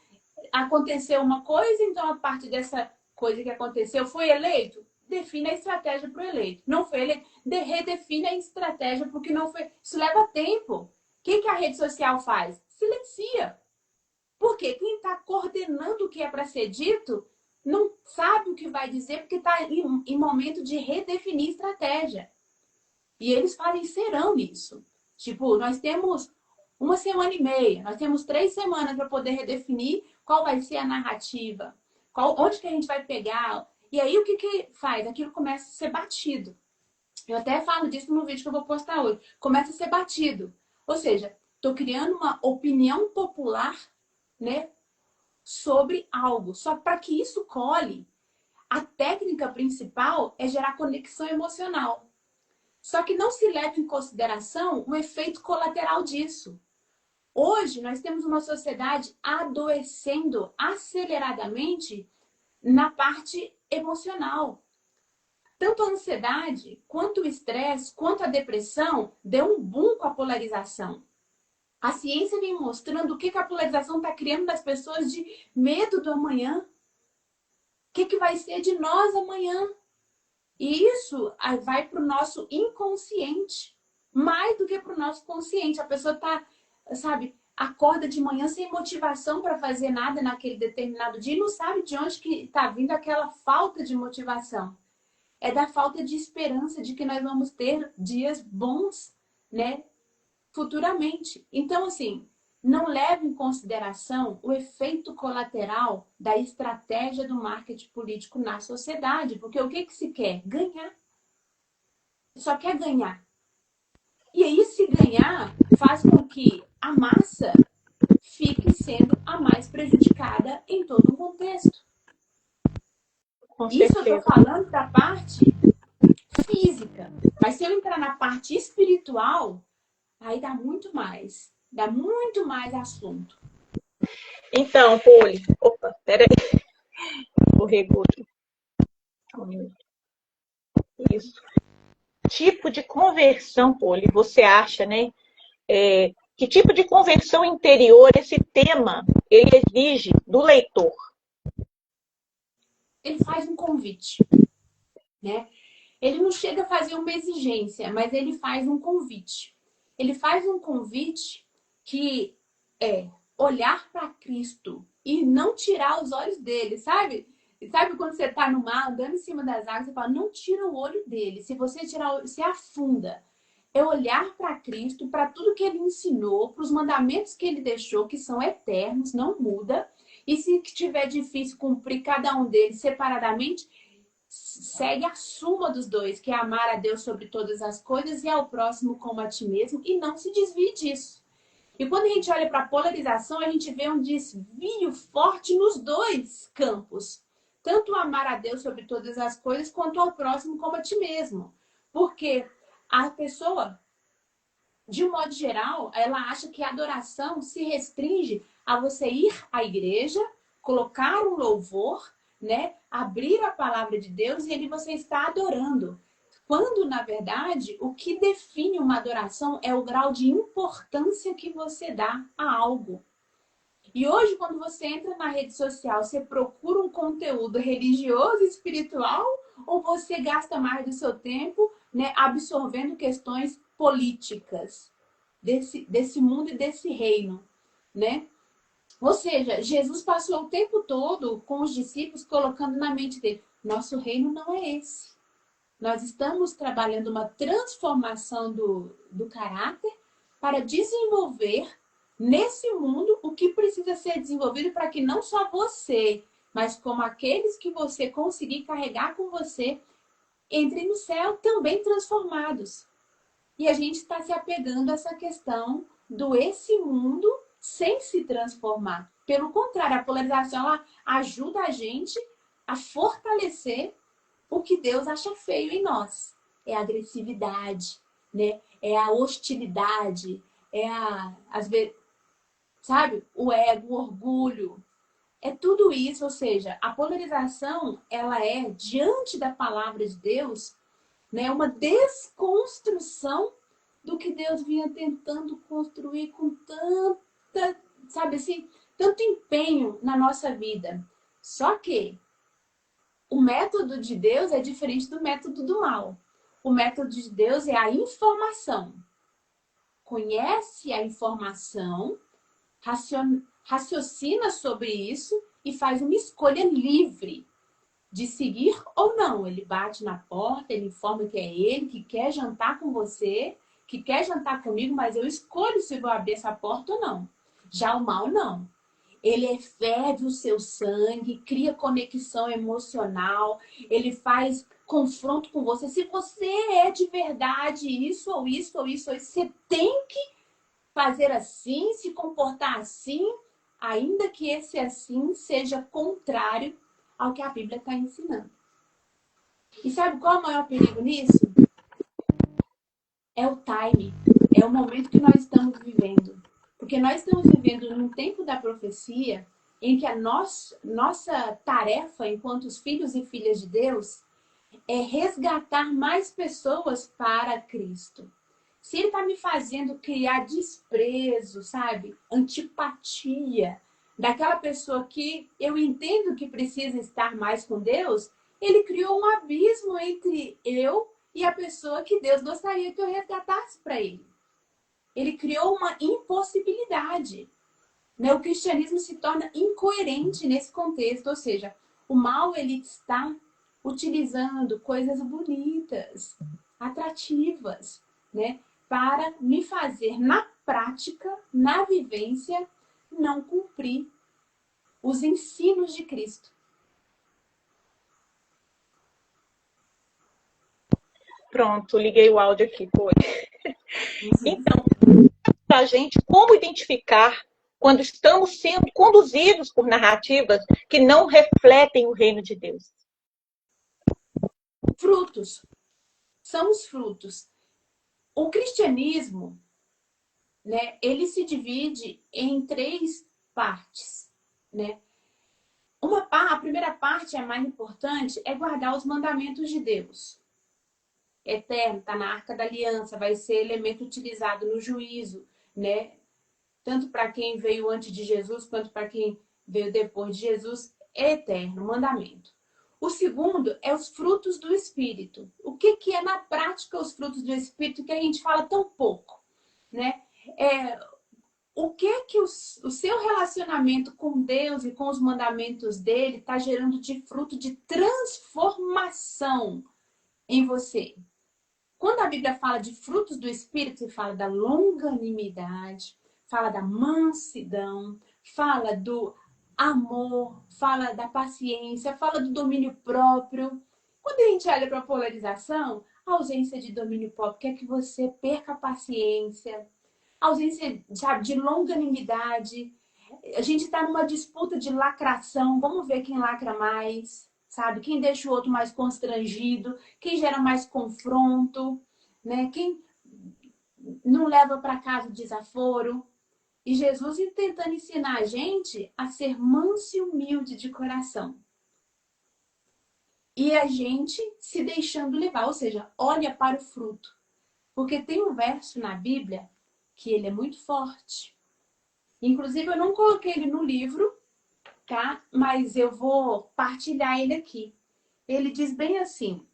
aconteceu uma coisa, então a parte dessa coisa que aconteceu foi eleito. Define a estratégia para o eleito. Não foi eleito, redefine a estratégia porque não foi. Isso leva tempo. O que a rede social faz? Silencia. Porque quem está coordenando o que é para ser dito não sabe o que vai dizer porque está em momento de redefinir estratégia. E eles falecerão nisso. Tipo, nós temos 1 semana e meia, nós temos 3 semanas para poder redefinir qual vai ser a narrativa, onde que a gente vai pegar. E aí o que faz? Aquilo começa a ser batido. Eu até falo disso no vídeo que eu vou postar hoje. Começa a ser batido. Ou seja, estou criando uma opinião popular, né, sobre algo. Só para que isso cole, a técnica principal é gerar conexão emocional. Só que não se leva em consideração o efeito colateral disso. Hoje, nós temos uma sociedade adoecendo aceleradamente na parte emocional. Tanto a ansiedade, quanto o estresse, quanto a depressão, deu um boom com a polarização. A ciência vem mostrando o que a polarização está criando nas pessoas de medo do amanhã. O que vai ser de nós amanhã? E isso vai para o nosso inconsciente, mais do que para o nosso consciente. A pessoa está, sabe, acorda de manhã sem motivação para fazer nada naquele determinado dia e não sabe de onde que está vindo aquela falta de motivação. É da falta de esperança de que nós vamos ter dias bons, né, futuramente. Então, assim, não leve em consideração o efeito colateral da estratégia do marketing político na sociedade. Porque o que se quer? Ganhar. Só quer ganhar. E aí, se ganhar, faz com que a massa fique sendo a mais prejudicada em todo o contexto. Isso eu estou falando da parte física. Mas se eu entrar na parte espiritual, aí dá muito mais assunto. Então, Poli, opa, peraí, escorregou aqui. Isso. Tipo de conversão, Poli, você acha, né? Que tipo de conversão interior esse tema ele exige do leitor? Ele faz um convite, né? Ele não chega a fazer uma exigência, mas ele faz um convite. Ele faz um convite que é olhar para Cristo e não tirar os olhos dele, sabe? Sabe quando você está no mar, andando em cima das águas, você fala, não tira o olho dele. Se você tirar o olho, você afunda. É olhar para Cristo, para tudo que ele ensinou, para os mandamentos que ele deixou, que são eternos, não muda. E se tiver difícil cumprir cada um deles separadamente, segue a suma dos dois, que é amar a Deus sobre todas as coisas e ao próximo como a ti mesmo, e não se desvie disso. E quando a gente olha para a polarização, a gente vê um desvio forte nos dois campos. Tanto amar a Deus sobre todas as coisas, quanto ao próximo como a ti mesmo. Porque a pessoa, de um modo geral, ela acha que a adoração se restringe a você ir à igreja, colocar um louvor, né? Abrir a palavra de Deus e ali você está adorando. Quando, na verdade, o que define uma adoração é o grau de importância que você dá a algo. E hoje, quando você entra na rede social, você procura um conteúdo religioso e espiritual ou você gasta mais do seu tempo, né, absorvendo questões políticas desse mundo e desse reino, né? Ou seja, Jesus passou o tempo todo com os discípulos colocando na mente dele, nosso reino não é esse. Nós estamos trabalhando uma transformação do caráter para desenvolver nesse mundo o que precisa ser desenvolvido para que não só você, mas como aqueles que você conseguir carregar com você, entrem no céu também transformados. E a gente está se apegando a essa questão do esse mundo sem se transformar. Pelo contrário, a polarização ela ajuda a gente a fortalecer o que Deus acha feio em nós. É a agressividade, né? É a hostilidade, às vezes, sabe? O ego, o orgulho. É tudo isso, ou seja, a polarização, ela é, diante da palavra de Deus, né, uma desconstrução do que Deus vinha tentando construir com tanta, sabe assim, tanto empenho na nossa vida. Só que o método de Deus é diferente do método do mal. O método de Deus é a informação. Conhece a informação, raciocina sobre isso e faz uma escolha livre de seguir ou não. Ele bate na porta, ele informa que é ele, que quer jantar com você, que quer jantar comigo, mas eu escolho se vou abrir essa porta ou não. Já o mal, não. Ele ferve o seu sangue, cria conexão emocional, ele faz confronto com você. Se você é de verdade isso ou isso ou isso, você tem que fazer assim, se comportar assim, ainda que esse assim seja contrário ao que a Bíblia está ensinando. E sabe qual é o maior perigo nisso? É o time, é o momento que nós estamos vivendo. Porque nós estamos vivendo num tempo da profecia em que a nossa tarefa enquanto os filhos e filhas de Deus é resgatar mais pessoas para Cristo. Se ele está me fazendo criar desprezo, sabe? Antipatia daquela pessoa que eu entendo que precisa estar mais com Deus, ele criou um abismo entre eu e a pessoa que Deus gostaria que eu resgatasse para ele. Ele criou uma impossibilidade. Né? O cristianismo se torna incoerente nesse contexto, ou seja, o mal ele está utilizando coisas bonitas, atrativas, né? Para me fazer, na prática, na vivência, não cumprir os ensinos de Cristo. Pronto, liguei o áudio aqui, foi. Então, para a gente, como identificar quando estamos sendo conduzidos por narrativas que não refletem o reino de Deus? Frutos. São os frutos. O cristianismo, né, ele se divide em 3 partes, né? A primeira parte, a mais importante, é guardar os mandamentos de Deus. Eterno, está na Arca da Aliança, vai ser elemento utilizado no juízo, né? tanto para quem veio antes de Jesus, quanto para quem veio depois de Jesus, é eterno, mandamento. O segundo é os frutos do Espírito. O que é na prática os frutos do Espírito que a gente fala tão pouco, né? O que o seu relacionamento com Deus e com os mandamentos dele está gerando de fruto de transformação em você? Quando a Bíblia fala de frutos do Espírito, fala da longanimidade, fala da mansidão, fala do amor, fala da paciência, fala do domínio próprio. Quando a gente olha para a polarização, a ausência de domínio próprio quer que você perca a paciência, a ausência, sabe, de longanimidade. A gente está numa disputa de lacração, vamos ver quem lacra mais, sabe? Quem deixa o outro mais constrangido, quem gera mais confronto, né? Quem não leva para casa o desaforo. E Jesus tentando ensinar a gente a ser manso e humilde de coração. E a gente se deixando levar, ou seja, olha para o fruto. Porque tem um verso na Bíblia que ele é muito forte. Inclusive, eu não coloquei ele no livro, tá? Mas eu vou partilhar ele aqui. Ele diz bem assim.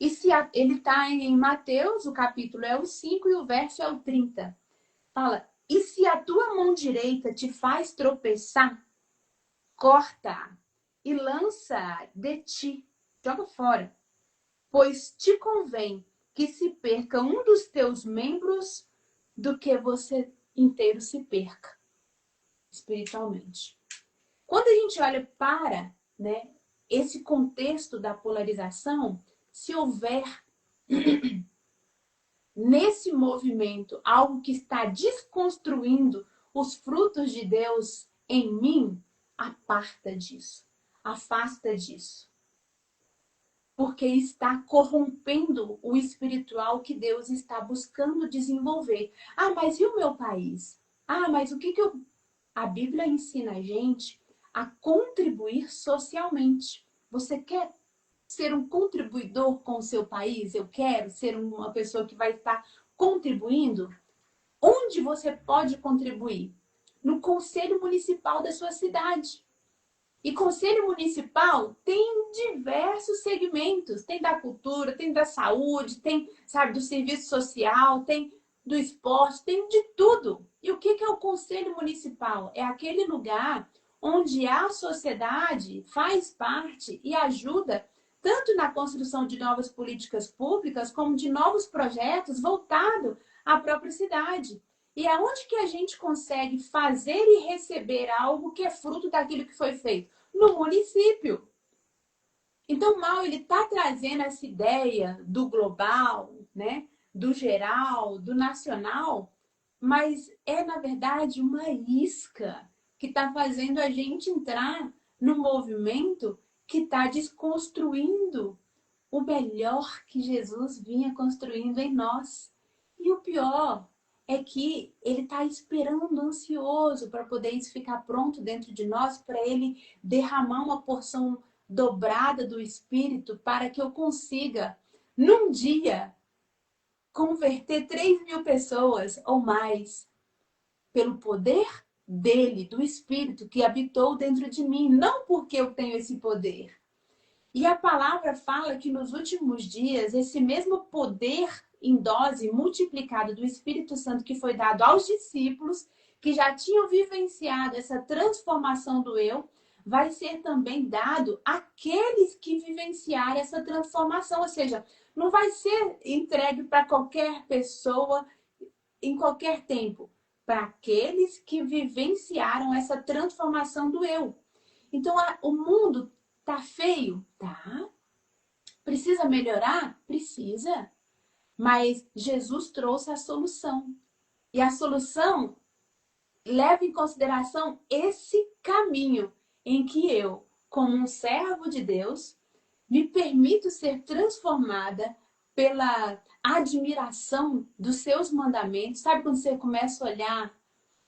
Ele está em Mateus, o capítulo é o 5 e o verso é o 30. Fala, e se a tua mão direita te faz tropeçar, corta e lança de ti, joga fora. Pois te convém que se perca um dos teus membros do que você inteiro se perca espiritualmente. Quando a gente olha para, né, esse contexto da polarização, se houver nesse movimento algo que está desconstruindo os frutos de Deus em mim, aparta disso, afasta disso. Porque está corrompendo o espiritual que Deus está buscando desenvolver. Ah, mas e o meu país? Ah, mas o que eu... A Bíblia ensina a gente a contribuir socialmente. Você quer ser um contribuidor com o seu país? Eu quero ser uma pessoa que vai estar contribuindo? Onde você pode contribuir? No conselho municipal da sua cidade. E conselho municipal tem diversos segmentos. Tem da cultura, tem da saúde, tem, sabe, do serviço social, tem do esporte, tem de tudo. E o que é o conselho municipal? É aquele lugar onde a sociedade faz parte e ajuda tanto na construção de novas políticas públicas, como de novos projetos voltados à própria cidade. E aonde que a gente consegue fazer e receber algo que é fruto daquilo que foi feito? No município. Então, o Mal, ele está trazendo essa ideia do global, né? Do geral, do nacional, mas é, na verdade, uma isca que está fazendo a gente entrar no movimento que está desconstruindo o melhor que Jesus vinha construindo em nós. E o pior é que ele está esperando, ansioso, para poder isso ficar pronto dentro de nós, para ele derramar uma porção dobrada do Espírito, para que eu consiga, num dia, converter 3.000 pessoas ou mais, pelo poder dele, do Espírito que habitou dentro de mim, não porque eu tenho esse poder. E a palavra fala que nos últimos dias, esse mesmo poder em dose multiplicado do Espírito Santo que foi dado aos discípulos, que já tinham vivenciado essa transformação do eu, vai ser também dado àqueles que vivenciarem essa transformação. Ou seja, não vai ser entregue para qualquer pessoa em qualquer tempo, para aqueles que vivenciaram essa transformação do eu. Então, o mundo tá feio? Tá. Precisa melhorar? Precisa. Mas Jesus trouxe a solução. E a solução leva em consideração esse caminho em que eu, como um servo de Deus, me permito ser transformada pela admiração dos seus mandamentos. Sabe quando você começa a olhar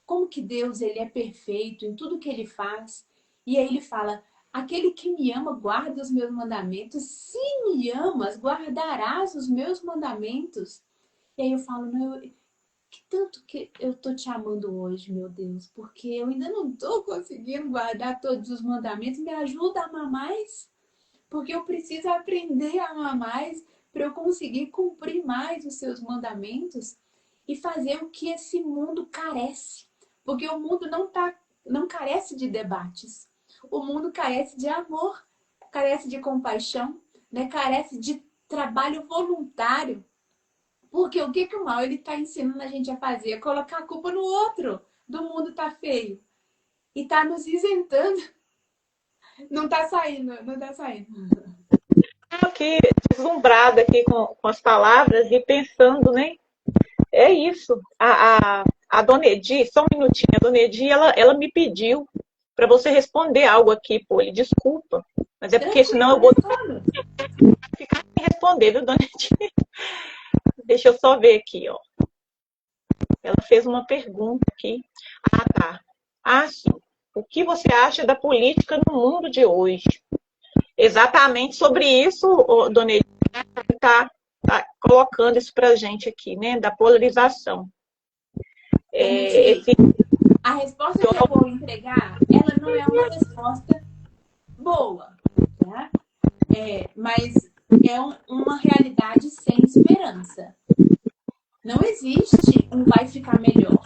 como que Deus ele é perfeito em tudo que ele faz? E aí ele fala, aquele que me ama guarda os meus mandamentos. Se me amas, guardarás os meus mandamentos. E aí eu falo, não, que tanto que eu tô te amando hoje, meu Deus, porque eu ainda não tô conseguindo guardar todos os mandamentos. Me ajuda a amar mais, porque eu preciso aprender a amar mais para eu conseguir cumprir mais os seus mandamentos e fazer o que esse mundo carece. Porque o mundo não carece de debates. O mundo carece de amor, carece de compaixão, né? Carece de trabalho voluntário. Porque o que o mal ele está ensinando a gente a fazer? É colocar a culpa no outro. Do mundo tá feio. E tá nos isentando. Não tá saindo, não tá saindo. Estou aqui deslumbrada aqui com as palavras e pensando, né? É isso. A Dona Edi, só um minutinho, a Dona Edi, ela me pediu para você responder algo aqui, Poli. Desculpa, mas é porque senão eu vou ficar sem responder, viu, Dona Edi? Deixa eu só ver aqui, ó. Ela fez uma pergunta aqui. Ah, tá. Ah, sim. O que você acha da política no mundo de hoje? Exatamente sobre isso, Dona Edi, tá colocando isso pra gente aqui, né? Da polarização. A resposta que eu vou entregar, ela não é uma resposta boa, tá? Mas é uma realidade sem esperança. Não existe um vai ficar melhor.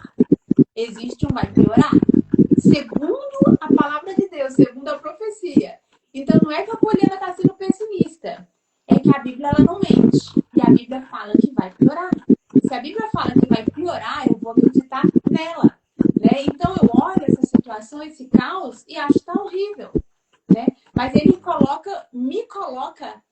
Existe um vai piorar. Segundo a palavra de Deus, segundo a profecia. Então não é que a Poliana está sendo pessimista. É que a Bíblia ela não mente. E a Bíblia fala que vai piorar. Se a Bíblia fala que vai piorar, eu vou acreditar nela. Né? Então eu olho essa situação, esse caos, e acho que está horrível. Né? Mas ele me coloca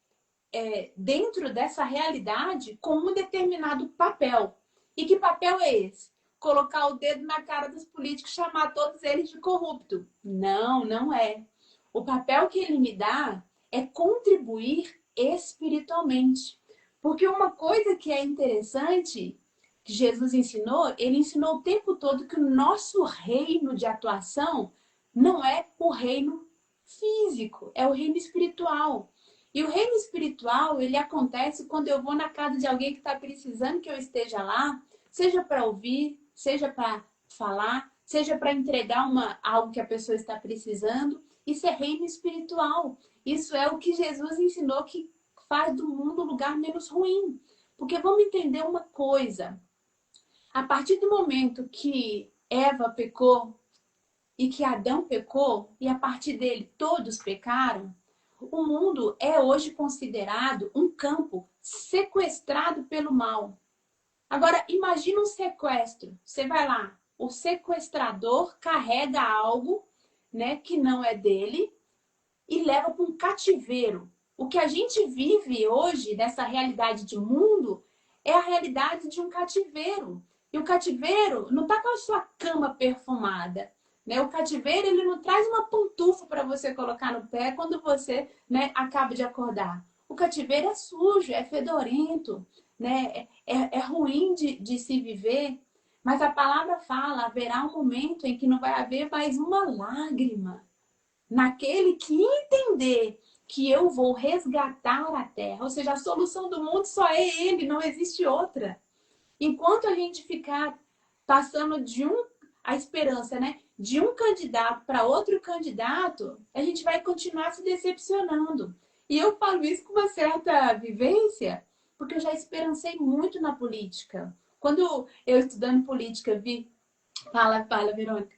dentro dessa realidade com um determinado papel. E que papel é esse? Colocar o dedo na cara dos políticos, chamar todos eles de corrupto. Não, não é. O papel que ele me dá é contribuir espiritualmente. Porque uma coisa que é interessante, que Jesus ensinou, ele ensinou o tempo todo que o nosso reino de atuação não é o reino físico, é o reino espiritual. E o reino espiritual, ele acontece quando eu vou na casa de alguém que está precisando que eu esteja lá, seja para ouvir, seja para falar, seja para entregar algo que a pessoa está precisando. Isso é reino espiritual. Isso é o que Jesus ensinou que faz do mundo um lugar menos ruim. Porque vamos entender uma coisa. A partir do momento que Eva pecou e que Adão pecou, e a partir dele todos pecaram, o mundo é hoje considerado um campo sequestrado pelo mal. Agora, imagina um sequestro. Você vai lá, o sequestrador carrega algo, né, que não é dele e leva para um cativeiro. O que a gente vive hoje, nessa realidade de mundo, é a realidade de um cativeiro. E o cativeiro não está com a sua cama perfumada. Né? O cativeiro ele não traz uma pantufa para você colocar no pé quando você, né, acaba de acordar. O cativeiro é sujo, é fedorento, né? É ruim de se viver. Mas a palavra fala, haverá um momento em que não vai haver mais uma lágrima. Naquele que entender que eu vou resgatar a terra. Ou seja, a solução do mundo só é ele, não existe outra. Enquanto a gente ficar passando a esperança, né, de um candidato para outro candidato, a gente vai continuar se decepcionando. E eu falo isso com uma certa vivência, porque eu já esperancei muito na política. Quando eu estudando política vi... Fala, Verônica.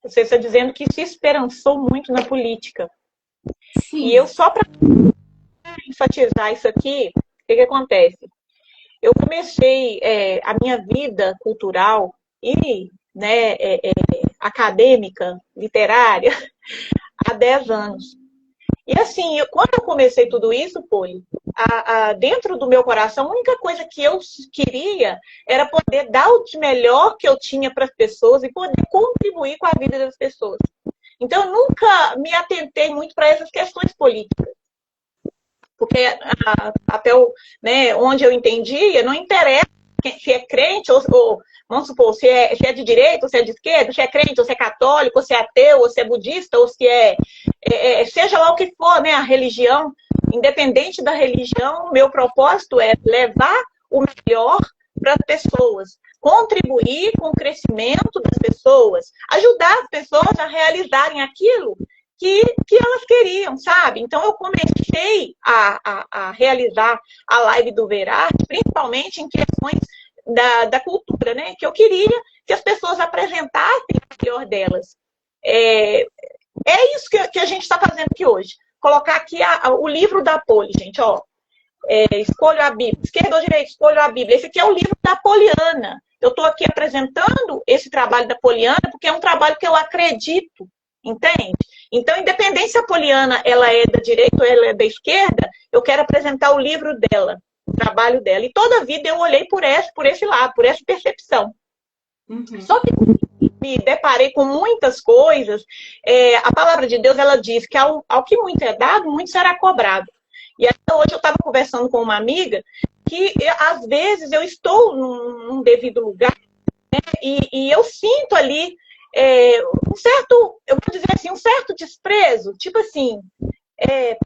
Você está dizendo que se esperançou muito na política. Sim. E eu, só para enfatizar isso aqui, o que acontece? Eu comecei a minha vida cultural e né, acadêmica, literária, há 10 anos. E assim, quando eu comecei tudo isso, Poli, dentro do meu coração, a única coisa que eu queria era poder dar o de melhor que eu tinha para as pessoas e poder contribuir com a vida das pessoas. Então, eu nunca me atentei muito para essas questões políticas. Porque até onde eu entendia, não interessa se é crente ou vamos supor, se é de direita ou se é de esquerda, se é crente ou se é católico, ou se é ateu, ou se é budista, ou se seja lá o que for, né, a religião, independente da religião, meu propósito é levar o melhor para as pessoas, contribuir com o crescimento das pessoas, ajudar as pessoas a realizarem aquilo que elas queriam, sabe? Então, eu comecei a realizar a live do Verarte, principalmente em questões da cultura, né? Que eu queria que as pessoas apresentassem o melhor delas. É isso que a gente está fazendo aqui hoje. Colocar aqui o livro da Poli, gente, ó. Escolho a Bíblia. Esquerda ou direita, escolho a Bíblia. Esse aqui é o livro da Poliana. Eu estou aqui apresentando esse trabalho da Poliana porque é um trabalho que eu acredito, entende? Então, independente se a Poliana ela é da direita ou ela é da esquerda, eu quero apresentar o livro dela, o trabalho dela. E toda a vida eu olhei por esse lado, por essa percepção. Uhum. Só que me deparei com muitas coisas. A palavra de Deus, ela diz que ao que muito é dado, muito será cobrado. E até hoje eu estava conversando com uma amiga que, às vezes, eu estou num devido lugar, né, e eu sinto ali um certo, eu vou dizer assim, um certo desprezo, tipo assim,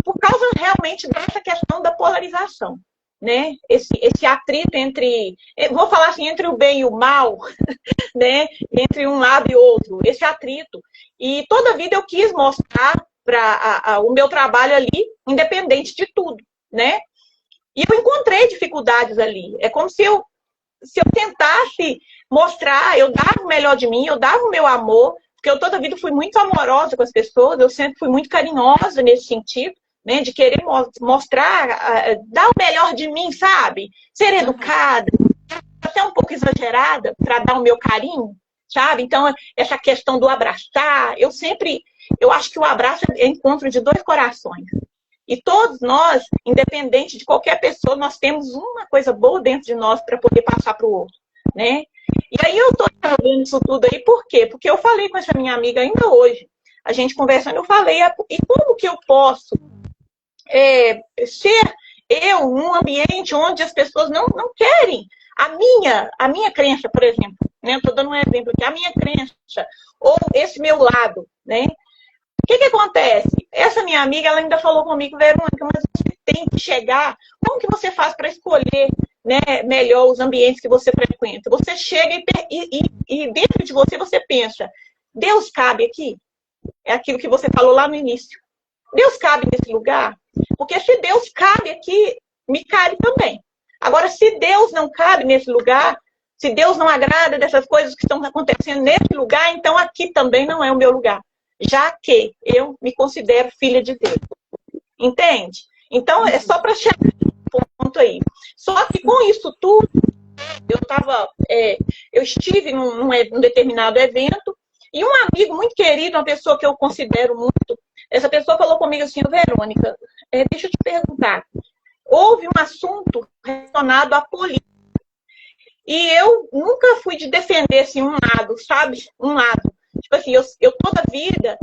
por causa realmente dessa questão da polarização, né? Esse atrito entre, vou falar assim, entre o bem e o mal, né? Entre um lado e outro, esse atrito. E toda a vida eu quis mostrar para o meu trabalho ali, independente de tudo, né? E eu encontrei dificuldades ali. É como se eu tentasse mostrar, eu dava o melhor de mim, eu dava o meu amor, porque eu toda a vida fui muito amorosa com as pessoas, eu sempre fui muito carinhosa nesse sentido, né, de querer mostrar, dar o melhor de mim, sabe? Ser educada, até um pouco exagerada, para dar o meu carinho, sabe? Então, essa questão do abraçar, eu acho que o abraço é encontro de dois corações. E todos nós, independente de qualquer pessoa, nós temos uma coisa boa dentro de nós para poder passar para o outro, né? E aí eu estou vendo isso tudo aí, por quê? Porque eu falei com essa minha amiga ainda hoje, a gente conversando, eu falei, e como que eu posso ser eu num ambiente onde as pessoas não querem a minha crença, por exemplo, né? Estou dando um exemplo aqui, a minha crença, ou esse meu lado, né? O que acontece? Essa minha amiga, ela ainda falou comigo, Verônica, mas você tem que chegar, como que você faz para escolher, né, melhor os ambientes que você frequenta? Você chega e dentro de você pensa, Deus cabe aqui? É aquilo que você falou lá no início. Deus cabe nesse lugar? Porque se Deus cabe aqui, me cabe também. Agora, se Deus não cabe nesse lugar, se Deus não agrada dessas coisas que estão acontecendo nesse lugar, então aqui também não é o meu lugar. Já que eu me considero filha de Deus. Entende? Então, é só para chegar nesse ponto aí. Só que com isso tudo, eu estive num determinado evento e um amigo muito querido, uma pessoa que eu considero muito, essa pessoa falou comigo assim, Verônica, deixa eu te perguntar, houve um assunto relacionado à política e eu nunca fui de defender assim, um lado, sabe? Um lado. Tipo assim, eu toda a vida,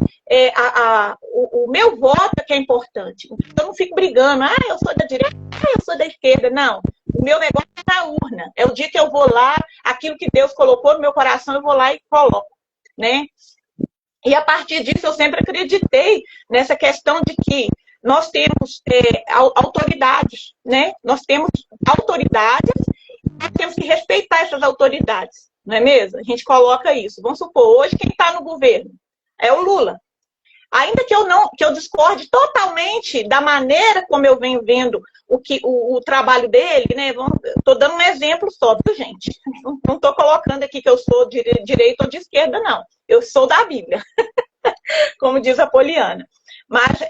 o meu voto é que é importante. Eu não fico brigando, eu sou da direita, eu sou da esquerda. Não, o meu negócio é na urna. É o dia que eu vou lá, aquilo que Deus colocou no meu coração, eu vou lá e coloco, né? E a partir disso, eu sempre acreditei nessa questão de que nós temos autoridades, né? Nós temos autoridades e nós temos que respeitar essas autoridades. Não é mesmo? A gente coloca isso. Vamos supor, hoje quem está no governo é o Lula. Ainda que eu discorde totalmente da maneira como eu venho vendo o trabalho dele, né? Estou dando um exemplo só, viu, gente? Não estou colocando aqui que eu sou de direita ou de esquerda, não. Eu sou da Bíblia, como diz a Poliana. Mas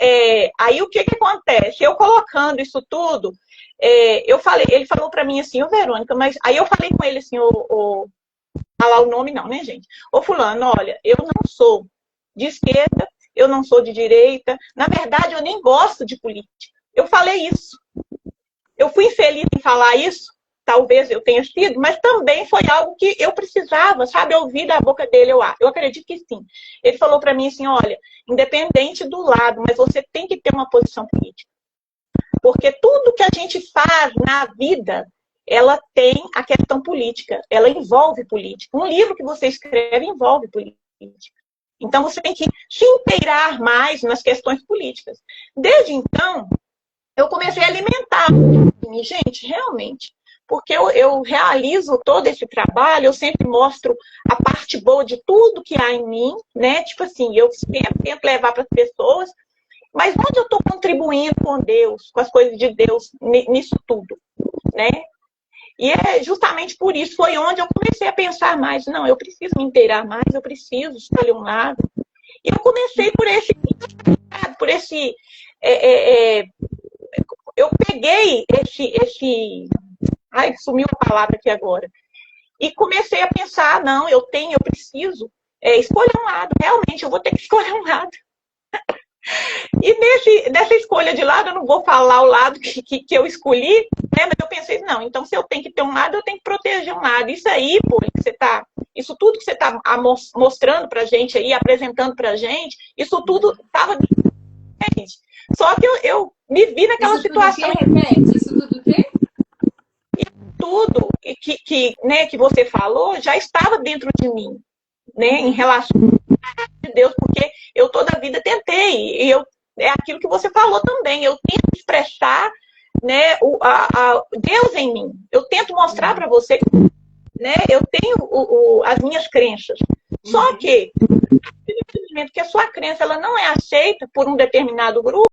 aí o que acontece? Eu colocando isso tudo, ele falou para mim assim, Verônica, mas aí eu falei com ele assim, falar o nome não, né, gente? Ô fulano, olha, eu não sou de esquerda, eu não sou de direita, na verdade eu nem gosto de política. Eu falei isso. Eu fui infeliz em falar isso, talvez eu tenha sido, mas também foi algo que eu precisava, sabe, ouvir da boca dele, eu acredito que sim. Ele falou para mim assim, olha, independente do lado, mas você tem que ter uma posição política. Porque tudo que a gente faz na vida, ela tem a questão política, ela envolve política. Um livro que você escreve envolve política. Então, você tem que se inteirar mais nas questões políticas. Desde então, eu comecei a alimentar. E, gente, realmente, porque eu realizo todo esse trabalho, eu sempre mostro a parte boa de tudo que há em mim, né? Tipo assim, eu sempre tento levar para as pessoas, mas onde eu estou contribuindo com Deus, com as coisas de Deus, nisso tudo, né? E é justamente por isso, foi onde eu comecei a pensar mais, não, eu preciso me inteirar mais, eu preciso escolher um lado. E eu comecei por esse eu peguei ai, sumiu a palavra aqui agora, e comecei a pensar, não, eu preciso escolher um lado, realmente, eu vou ter que escolher um lado. E nessa escolha de lado, eu não vou falar o lado que eu escolhi, né? Mas eu pensei, não, então se eu tenho que ter um lado, eu tenho que proteger um lado. Isso aí, pô, isso tudo que você está mostrando pra gente aí, apresentando pra gente, isso tudo estava diferente. Só que eu me vi naquela isso situação. Tudo que repete? Isso tudo o quê? Tudo que você falou já estava dentro de mim, né? Em relação a Deus, porque eu toda a vida tentei, e é aquilo que você falou também, eu tento expressar, né, Deus em mim. Eu tento mostrar para você, né, eu tenho as minhas crenças. Só que, infelizmente, que a sua crença ela não é aceita por um determinado grupo,